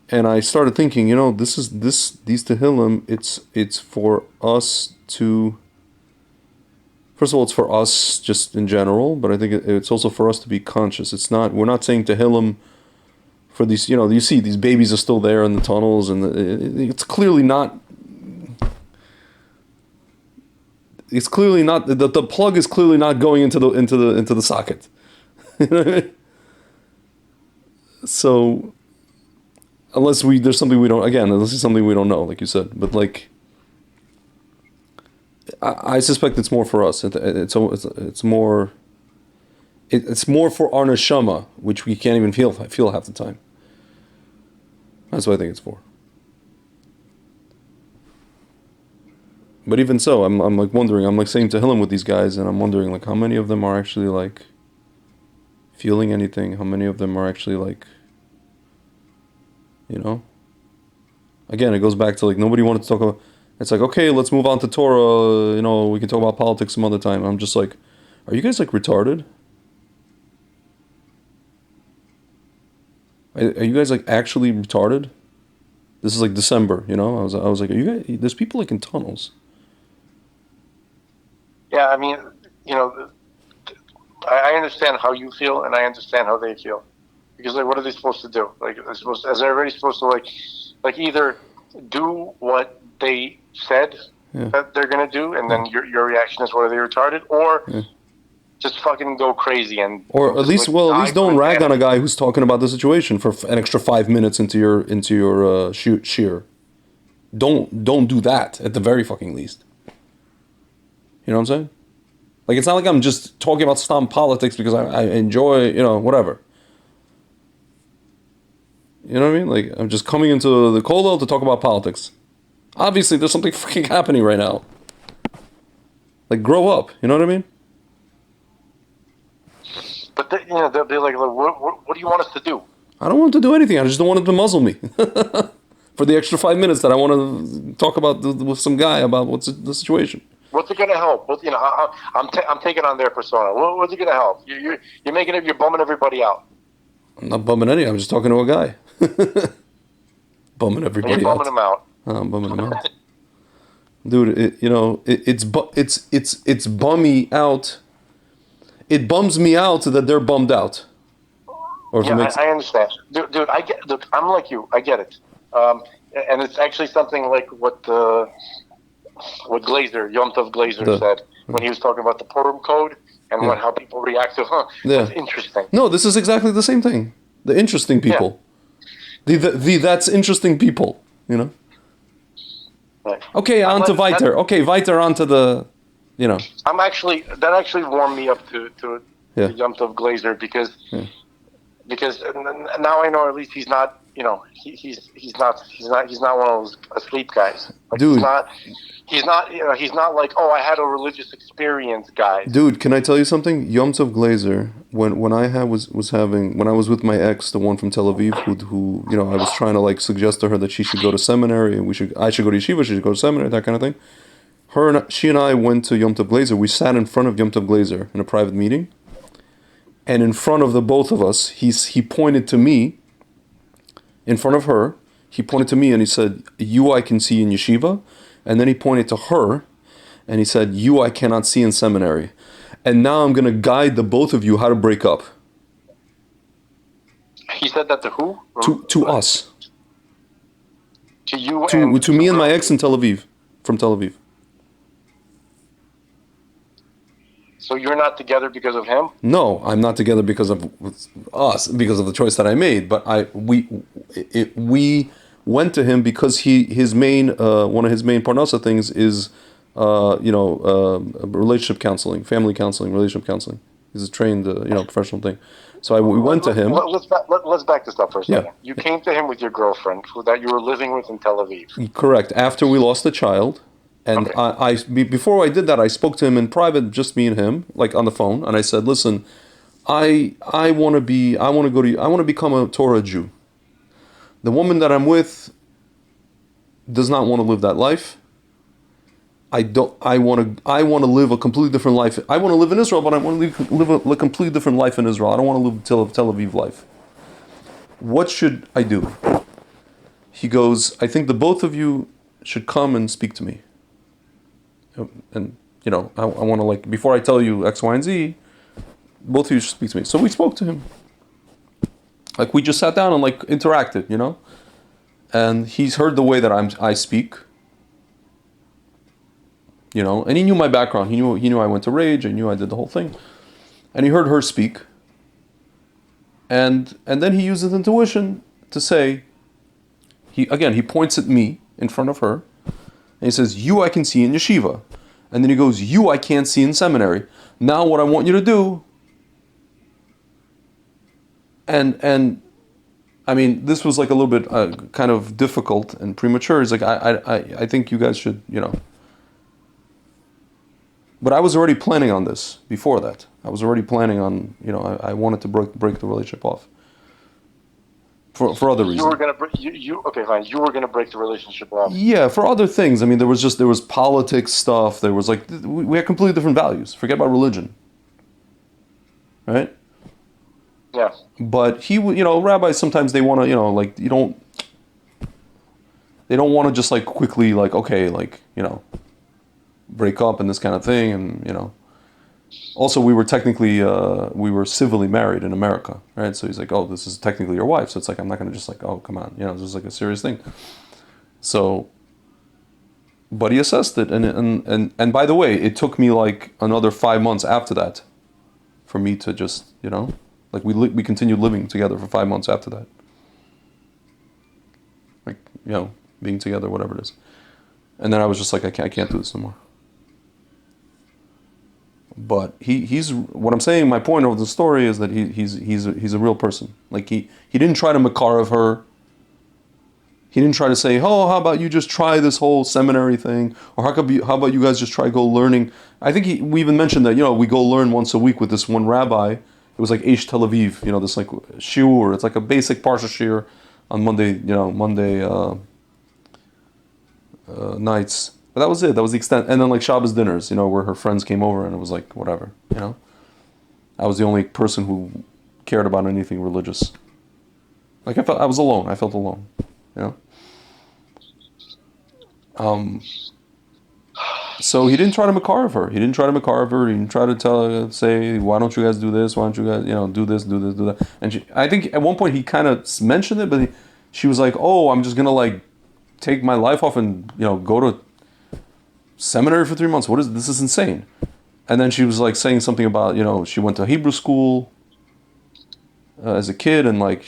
and I started thinking, these Tehillim, it's for us to. First of all, it's for us just in general, but I think it's also for us to be conscious. We're not saying Tehillim for these, you see these babies are still there in the tunnels, and it's clearly not, the plug is clearly not going into the socket. You know what I mean? So, unless there's something we don't know, like you said, but like, I suspect it's more for us. It's more. It's more for our neshama, which we can't even feel half the time. That's what I think it's for. But even so, I'm like wondering. I'm like saying Tehillim with these guys, and I'm wondering like how many of them are actually like feeling anything. How many of them are actually like, Again, it goes back to like nobody wanted to talk about. It's like, okay, let's move on to Torah, we can talk about politics some other time. I'm just like, are you guys like retarded? Are you guys like actually retarded? This is like December, I was like, are you guys, there's people like in tunnels. Yeah, I mean, I understand how you feel and I understand how they feel. Because like, what are they supposed to do? Like, is everybody supposed to like either do what they said that they're gonna do, and then your reaction is, "What, are they retarded?" Or just fucking go crazy or at least don't rag on a guy who's talking about the situation for an extra 5 minutes into your shear. Don't do that at the very fucking least. You know what I'm saying? Like it's not like I'm just talking about stam politics because I enjoy whatever. You know what I mean? Like I'm just coming into the Kollel to talk about politics. Obviously, there's something freaking happening right now. Like, grow up. You know what I mean? But they'll be like, what do you want us to do? I don't want to do anything. I just don't want them to muzzle me for the extra 5 minutes that I want to talk about with some guy about what's the situation. What's it going to help? I'm taking on their persona. What's it going to help? You're making it. You're bumming everybody out. I'm not bumming any. I'm just talking to a guy. Bumming And you're everybody bumming out. them out. I'm bumming them out. Dude, it's bummy out. It bums me out that they're bummed out. Or if Yeah, it makes I understand, dude. I get. Dude, I'm like you. I get it. And it's actually something like what Glazer, Yom Tov Glazer, said when he was talking about the Purim code and how people react to. That's interesting. No, this is exactly the same thing. The interesting people. The that's interesting people. You know. Right. Okay, on to Weiter. Okay, Weiter onto the, That actually warmed me up to Yom Tov Glazer because now I know at least he's not, he's not one of those asleep guys. Like, dude, he's not like, oh, I had a religious experience, guys. Dude, can I tell you something? Yom Tov Glazer, when I was with my ex, the one from Tel Aviv, who I was trying to like suggest to her that she should go to seminary and I should go to yeshiva, she should go to seminary, that kind of thing. She and I went to Yom Tov Glazer. We sat in front of Yom Tov Glazer in a private meeting, and in front of the both of us, he pointed to me. In front of her, he pointed to me and he said, "You I can see in yeshiva," and then he pointed to her. And he said, "You I cannot see in seminary. And now I'm going to guide the both of you how to break up." He said that to who? To us. To you to me and my ex in Tel Aviv. From Tel Aviv. So you're not together because of him? No, I'm not together because of us, because of the choice that I made. But we went to him because his main one of his main parnasa things is relationship counseling, family counseling, relationship counseling. He's a trained, professional thing. So we went to him. Let's back this up for a second. Yeah. You came to him with your girlfriend that you were living with in Tel Aviv. Correct. After we lost the child. And okay. Before I did that, I spoke to him in private, just me and him, like on the phone. And I said, "Listen, I want to become a Torah Jew. The woman that I'm with does not want to live that life. I want to live a completely different life. I want to live in Israel, but I want to live a completely different life in Israel. I don't want to live Tel Aviv life. What should I do?" He goes, "I think the both of you should come and speak to me. And, I want to, like, before I tell you X, Y, and Z, both of you should speak to me." So we spoke to him. Like, we just sat down and, like, interacted, And he's heard the way that I speak. And he knew my background. He knew I went to Rage. He knew I did the whole thing. And he heard her speak. And then he used his intuition to say, he points at me in front of her. And he says, "You I can see in yeshiva." And then he goes, "You I can't see in seminary. Now what I want you to do," and I mean, this was like a little bit kind of difficult and premature. He's like, I think you guys should, But I was already planning on this before that. I was already planning on, I wanted to break the relationship off. For other reasons. You were gonna okay, fine. You were gonna break the relationship off. Yeah, for other things. I mean, there was politics stuff. There was like we had completely different values. Forget about religion, right? Yeah. But rabbis sometimes they want to, like they don't want to just like quickly like break up and this kind of thing, and Also, we were technically, we were civilly married in America, right? So he's like, "Oh, this is technically your wife." So it's like, I'm not going to just like, "Oh, come on," this is like a serious thing. So, but he assessed it, and by the way, it took me like another 5 months after that, for me to just, like we continued living together for 5 months after that, like being together, whatever it is, and then I was just like, I can't do this no more. But he's what I'm saying. My point of the story is that he's a real person. Like he didn't try to Makarov her. He didn't try to say, "Oh, how about you just try this whole seminary thing?" Or how about you guys just try go learning? I think we even mentioned that we go learn once a week with this one rabbi. It was like Eish Tel Aviv, this like shiur. It's like a basic parsha shiur on Monday, Monday nights. But that was it. That was the extent. And then like Shabbos dinners, where her friends came over, and it was like whatever. I was the only person who cared about anything religious. Like I was alone. I felt alone. So he didn't try to makar her. He didn't try to say, why don't you guys do this? Why don't you guys, do this, do this, do that? And I think at one point he kind of mentioned it, but she was like, oh, I'm just gonna like take my life off and go to seminary for 3 months. This is insane. And then she was like saying something about she went to Hebrew school as a kid and like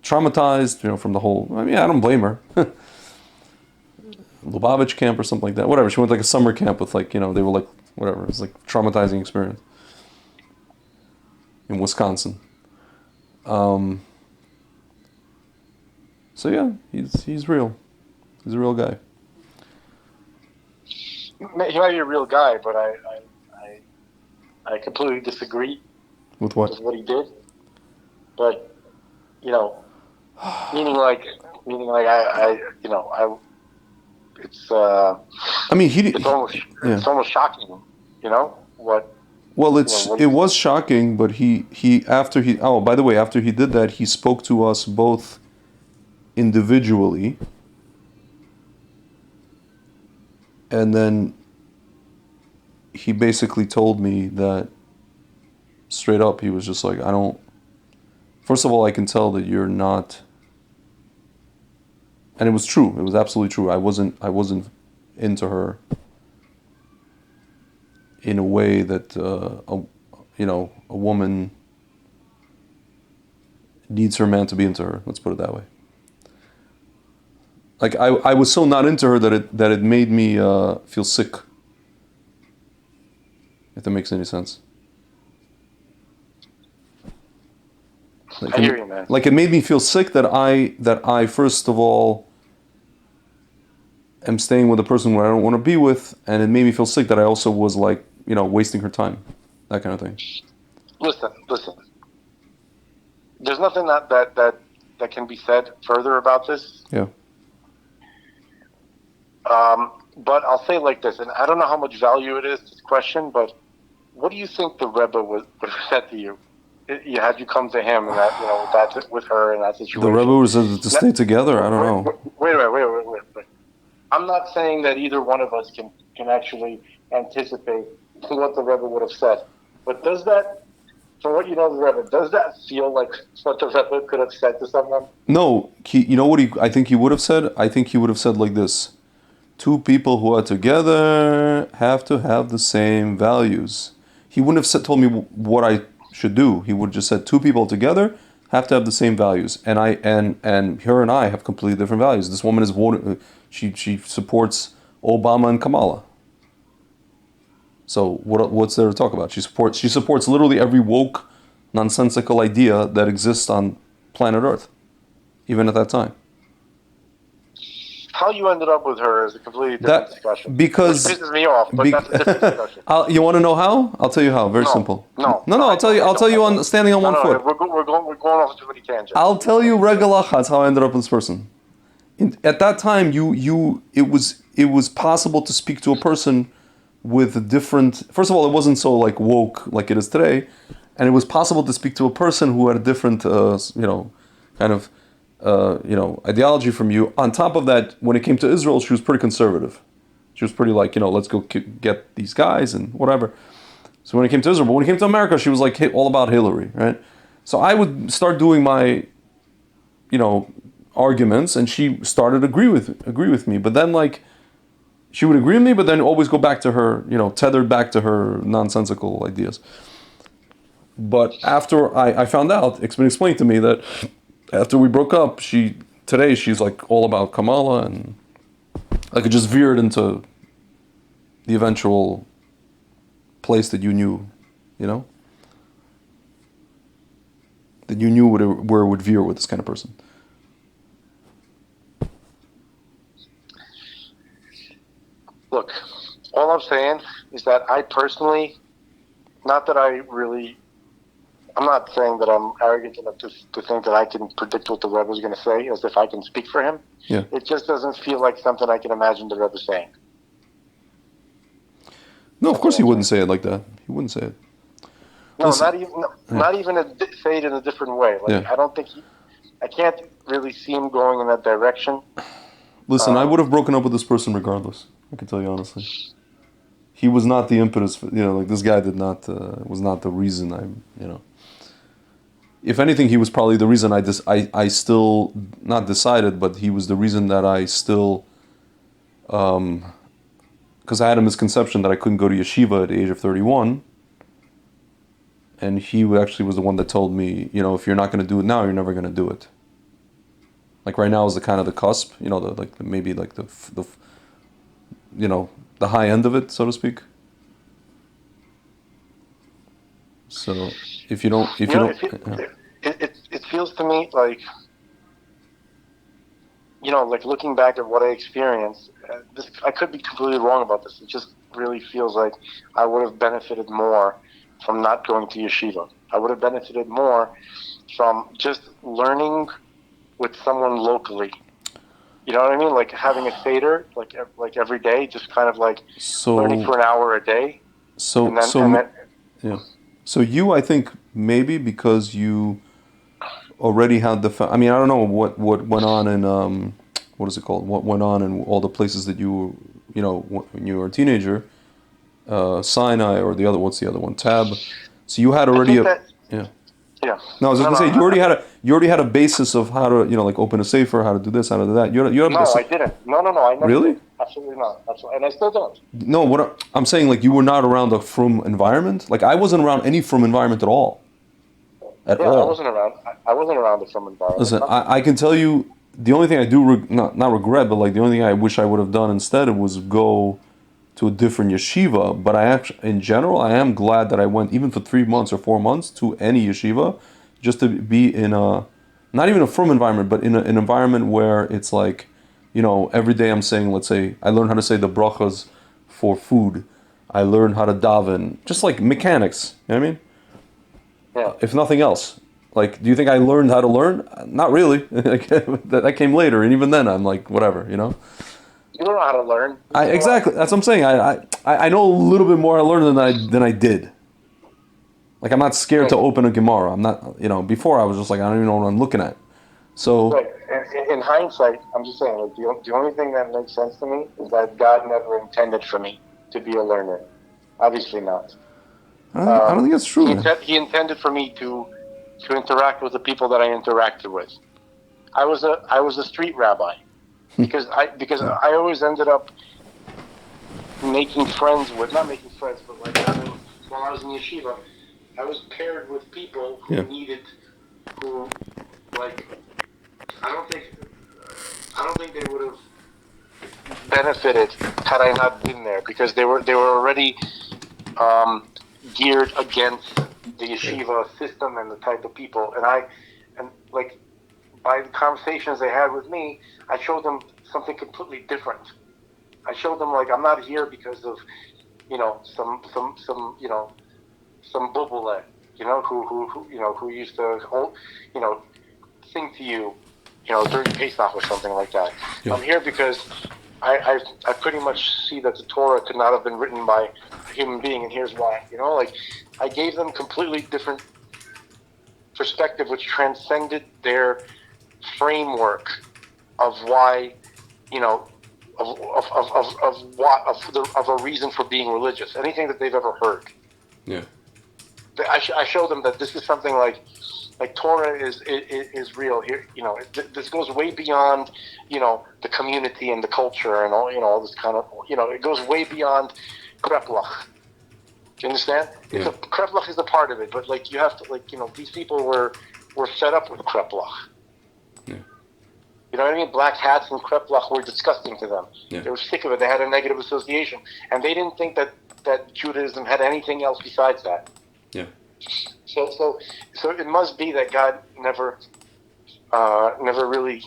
traumatized from the whole. I mean, I don't blame her. Lubavitch camp or something like that. Whatever. She went like a summer camp with like, they were like, whatever. It was like traumatizing experience in Wisconsin. So yeah, he's real. He's a real guy. He might be a real guy, but I completely disagree With what? with what he did. But meaning like it's I mean, it's almost shocking, what. Well, it was shocking, but by the way, after he did that, he spoke to us both individually, and then he basically told me that straight up, he was just like, first of all, I can tell that you're not. And it was true. It was absolutely true. I wasn't into her in a way that a woman needs her man to be into her. Let's put it that way. Like I was so not into her that it made me feel sick. If that makes any sense. I hear you, man. Like it made me feel sick that I first of all am staying with a person who I don't want to be with, and it made me feel sick that I also was like, wasting her time, that kind of thing. Listen. There's nothing that can be said further about this. Yeah. But I'll say it like this, and I don't know how much value it is, this question, but what do you think the Rebbe would have said to you? Had you come to him and that, with her in that situation? The Rebbe was to stay together. I don't know. Wait. I'm not saying that either one of us can actually anticipate what the Rebbe would have said. But does that, from what you know of the Rebbe, does that feel like what the Rebbe could have said to someone? No. You know what I think he would have said? I think he would have said like this. Two people who are together have to have the same values. He wouldn't have told me what I should do. He would have just said two people together have to have the same values, and her and I have completely different values. This woman is she supports Obama and Kamala. So what's there to talk about? She supports literally every woke, nonsensical idea that exists on planet Earth, even at that time. How you ended up with her is a completely different discussion. Because which pisses me off, but that's a different discussion. You want to know how? I'll tell you how. Very simple. No. I'll tell you. I'll tell you standing on one foot. We're going off too many tangents. I'll tell you regalachas how I ended up with this person. At that time, it was possible to speak to a person with a different. First of all, it wasn't so like woke like it is today, and it was possible to speak to a person who had a different, kind of. Ideology from you. On top of that, when it came to Israel, she was pretty conservative. She was pretty like, let's go get these guys and whatever. So when it came to Israel, but when it came to America, she was like all about Hillary, right? So I would start doing my, arguments, and she started to agree with me. But then like, she would agree with me, but then always go back to her, tethered back to her nonsensical ideas. But after I found out, it's been explained to me that after we broke up, she's like all about Kamala, and like it just veered into the eventual place that you knew, that you knew where it would veer with this kind of person. Look, all I'm saying is that I personally, not that I really I'm not saying that I'm arrogant enough to think that I can predict what the Rebbe is going to say, as if I can speak for him. Yeah. It just doesn't feel like something I can imagine the Rebbe saying. No, of course he wouldn't say it like that. He wouldn't say it. No, Listen, not even say it in a different way. Like Yeah. I don't think I can't really see him going in that direction. Listen, I would have broken up with this person regardless. I can tell you honestly. He was not the impetus for, like this guy did not, was not the reason if anything, he was probably the reason I still, not decided, but he was the reason that I still, because I had a misconception that I couldn't go to yeshiva at the age of 31. And he actually was the one that told me, if you're not going to do it now, you're never going to do it. Like right now is the kind of the cusp, maybe like the high end of it, so to speak. So if you don't, it feels to me like, like looking back at what I experienced, I could be completely wrong about this. It just really feels like I would have benefited more from not going to yeshiva. I would have benefited more from just learning with someone locally. You know what I mean? Like having a seder, like every day, just kind of like learning for an hour a day. Yeah. So you, I think, maybe because you already had I mean, I don't know what went on in what is it called? What went on in all the places that you when you were a teenager, Sinai or what's the other one? Tab. So you had already Yeah. No, I was gonna say you already had a basis of how to like open a safer, how to do this, how to do that. No, I didn't. No, I never really? Did. Absolutely not. And I still don't. No, I'm saying, like, you were not around a frum environment. Like I wasn't around any frum environment at all. At all. I wasn't around. I wasn't around the frum environment. Listen, I can tell you the only thing I do not regret, but like the only thing I wish I would have done instead was go to a different yeshiva. But I actually, in general, I am glad that I went even for 3 months or 4 months to any yeshiva, just to be in not even a frum environment, but in an environment where it's like, every day I'm saying, let's say, I learned how to say the brachas for food. I learned how to daven, just like mechanics. You know what I mean? Yeah. If nothing else. Like, do you think I learned how to learn? Not really. That came later, and even then, I'm like, whatever, You don't know how to learn. Exactly. That's what I'm saying. I know a little bit more I learned than I did. Like, I'm not scared to open a Gemara. I'm not, before I was just like, I don't even know what I'm looking at. So. Right. In hindsight, I'm just saying, like, the only thing that makes sense to me is that God never intended for me to be a learner. Obviously not. I don't think that's true. He intended for me to interact with the people that I interacted with. I was a street rabbi because I always ended up not making friends, but like while I was in yeshiva, I was paired with people who I don't think they would have benefited had I not been there, because they were already geared against the yeshiva system and the type of people, and like by the conversations they had with me, I showed them something completely different. I showed them, like, I'm not here because of some bubule, who used to sing to you during Pesach or something like that. I'm here because I pretty much see that the Torah could not have been written by a human being, and here's why. I gave them completely different perspective, which transcended their framework of why, of a reason for being religious, anything that they've ever heard. Yeah. I showed them that this is something like Torah is real here. This goes way beyond, the community and the culture and all this kind of, it goes way beyond kreplach. Do you understand? Yeah. Kreplach is a part of it, but like you have to, these people were fed up with kreplach. Yeah. You know what I mean? Black hats and kreplach were disgusting to them. Yeah. They were sick of it. They had a negative association, and they didn't think that Judaism had anything else besides that. Yeah. So it must be that God never really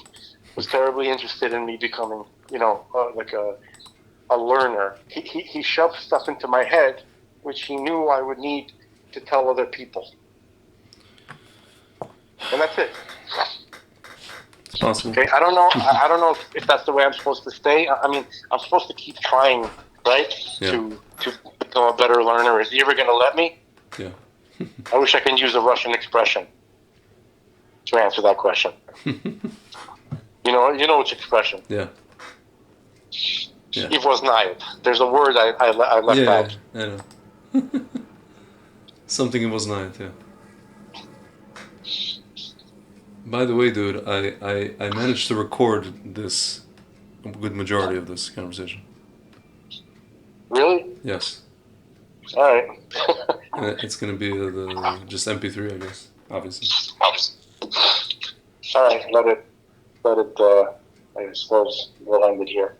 was terribly interested in me becoming, like a learner. He shoved stuff into my head, which he knew I would need to tell other people. and that's it. It's possible. Okay, I don't know. I don't know if that's the way I'm supposed to stay. I mean, I'm supposed to keep trying, right? Yeah. To become a better learner. Is he ever going to let me? Yeah. I wish I can use a Russian expression to answer that question. You know which expression? Yeah. Yeah. It was not. There's a word I left out. Yeah, I know. Something it was not, yeah. By the way, dude, I managed to record this, a good majority of this conversation. Really? Yes. All right. It's gonna be just MP3, I guess, obviously. All right. Let it. I suppose we'll end it here.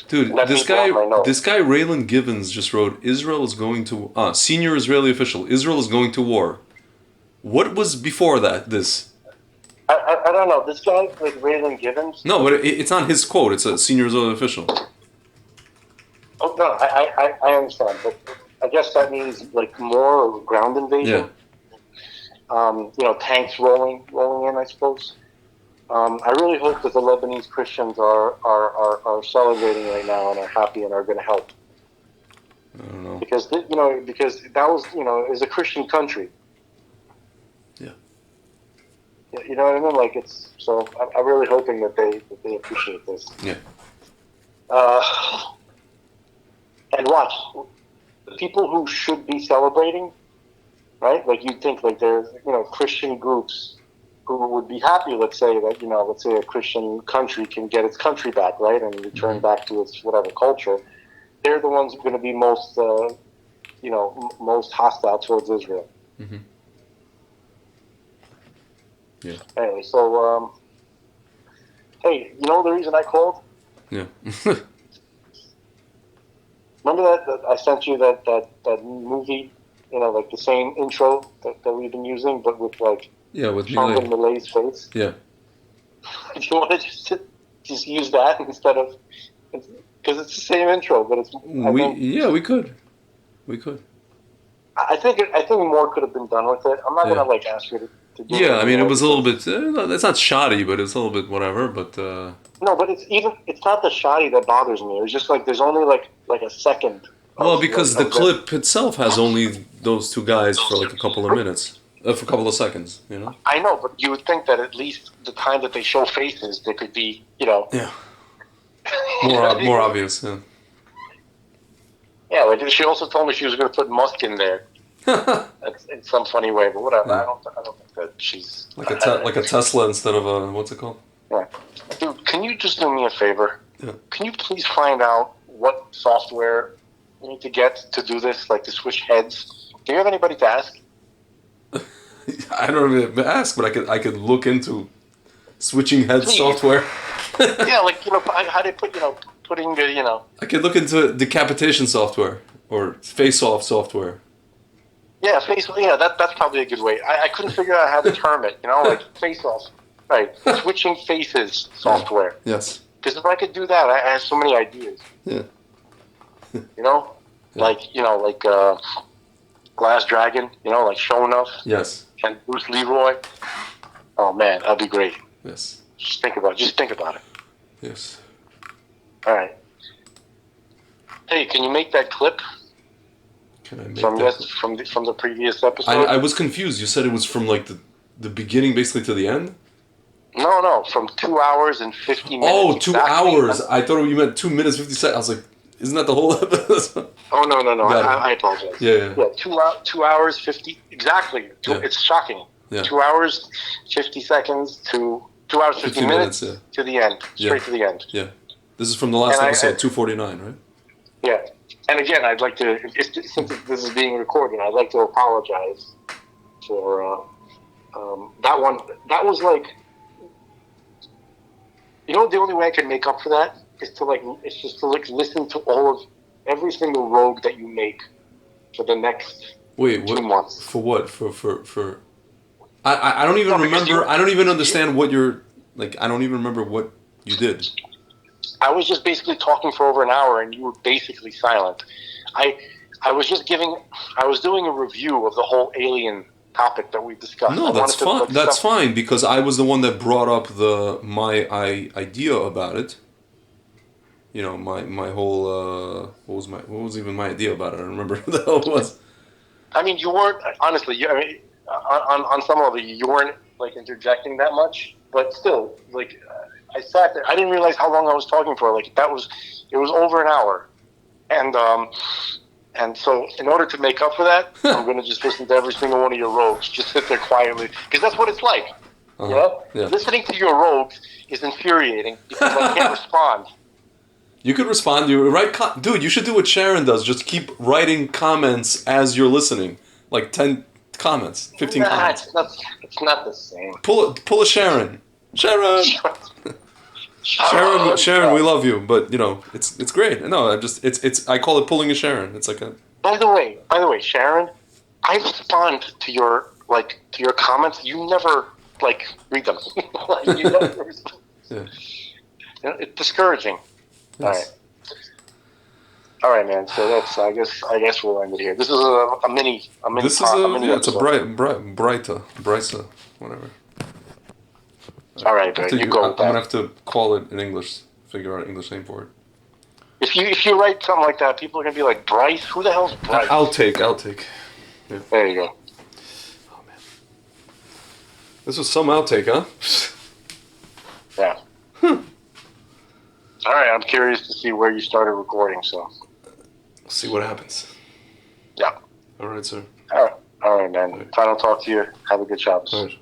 Dude, this guy, Raylan Givens just wrote, Israel is going to, senior Israeli official, Israel is going to war. What was before that, this? I don't know. This guy, like Raylan Givens? No, but it's not his quote, it's a senior Israeli official. Oh, no, I understand. But I guess that means, like, more ground invasion. Yeah. Tanks rolling in, I suppose. I really hope that the Lebanese Christians are celebrating right now and are happy and are going to help. I don't know. Because that was, is a Christian country. Yeah. You know what I mean? Like, it's, so I'm really hoping that they appreciate this. Yeah. And watch, the people who should be celebrating, right? Like, you'd think, like, there's, Christian groups who would be happy, let's say a Christian country can get its country back, right, and return back to its whatever culture. They're the ones who are going to be most, most hostile towards Israel. Mm-hmm. Yeah. Anyway, so, hey, the reason I called? Yeah. Remember that I sent you that movie, like the same intro that we've been using, but with, like, with Sean Milay's face? Yeah. Do you want to just use that instead of... Because it's the same intro, but it's... we could. We could. I think more could have been done with it. I'm not going to, ask you to do it. Yeah, I mean, it was a little bit... it's not shoddy, but it's a little bit whatever, but... No, but it's not the shoddy that bothers me. It's just, like, there's only, like a second. Well, because the clip itself has only those two guys for, like, a couple of minutes. For a couple of seconds, I know, but you would think that at least the time that they show faces, there could be, Yeah. More obvious, yeah. Yeah, like she also told me she was going to put Musk in there. In some funny way, but whatever. Yeah. I don't think that she's... Like a Tesla instead of a... What's it called? Yeah. Dude, can you just do me a favor? Yeah. Can you please find out what software you need to get to do this, like to switch heads? Do you have anybody to ask? I don't even ask, but I could look into switching heads software. Yeah, like how they putting the I could look into decapitation software or face-off software. Yeah, Yeah, that's probably a good way. I couldn't figure out how to term it. Like face-off, right? Switching faces software. Yes. Because if I could do that, I have so many ideas. Yeah. Yeah. Like Glass Dragon. Like Shonuff. Yes. And Bruce Leroy. Oh man, that'd be great. Yes. Just think about it. Yes. All right. Hey, can you make that clip? Can I make from that from the previous episode? I was confused. You said it was from like the beginning, basically to the end. No, from 2 hours and 50 minutes. Oh, 2 hours! I thought you meant 2 minutes 50 seconds. I was like, isn't that the whole episode? Oh no! I apologize. Yeah. 2 hours 50 exactly. It's shocking. Yeah. 2 hours 50 seconds to 2 hours 50 minutes to the end, straight to the end. Yeah. This is from the last episode, 249, right? Yeah. And again, I'd like to, since this is being recorded, I'd like to apologize for that one. That was like, the only way I can make up for that is to listen to every single rogue that you make for the next 2 months. For what? For I don't even remember. I don't even understand what you're like. I don't even remember what you did. I was just basically talking for over an hour, and you were basically silent. I was doing a review of the whole Alien topic that we discussed. No, that's fine. That's fine because I was the one that brought up my idea about it. You know, my whole what was even my idea about it? I don't remember what the hell it was. I mean, you weren't honestly. I mean, on some level, you weren't like interjecting that much, but still, like I sat there. I didn't realize how long I was talking for. Like it was over an hour, and so in order to make up for that, I'm going to just listen to every single one of your rogues. Just sit there quietly because that's what it's like. Yeah. Listening to your rogues is infuriating because I can't respond. You could respond. You write, dude. You should do what Sharon does. Just keep writing comments as you're listening, like 10 comments, 15 comments. It's not the same. Pull a Sharon. Sharon, we love you, but you know it's great. No, I call it pulling a Sharon. It's like a. By the way, Sharon, I respond to your comments. You never read them. You never respond. Yeah. You know, it's discouraging. Yes. All right, man. So that's I guess we'll end it here. This is a mini. This is it's a brighter, whatever. All right, man. You go. I'm gonna have to call it in English. Figure out an English name for it. If you write something like that, people are gonna be like, Bryce. Who the hell's Bryce? Outtake. Yeah. There you go. Oh man, this was some outtake, huh? Yeah. All right, I'm curious to see where you started recording. So. We'll see what happens. Yeah. All right, sir. All right, man. If I don't talk to you, have a good Shabbos. All right.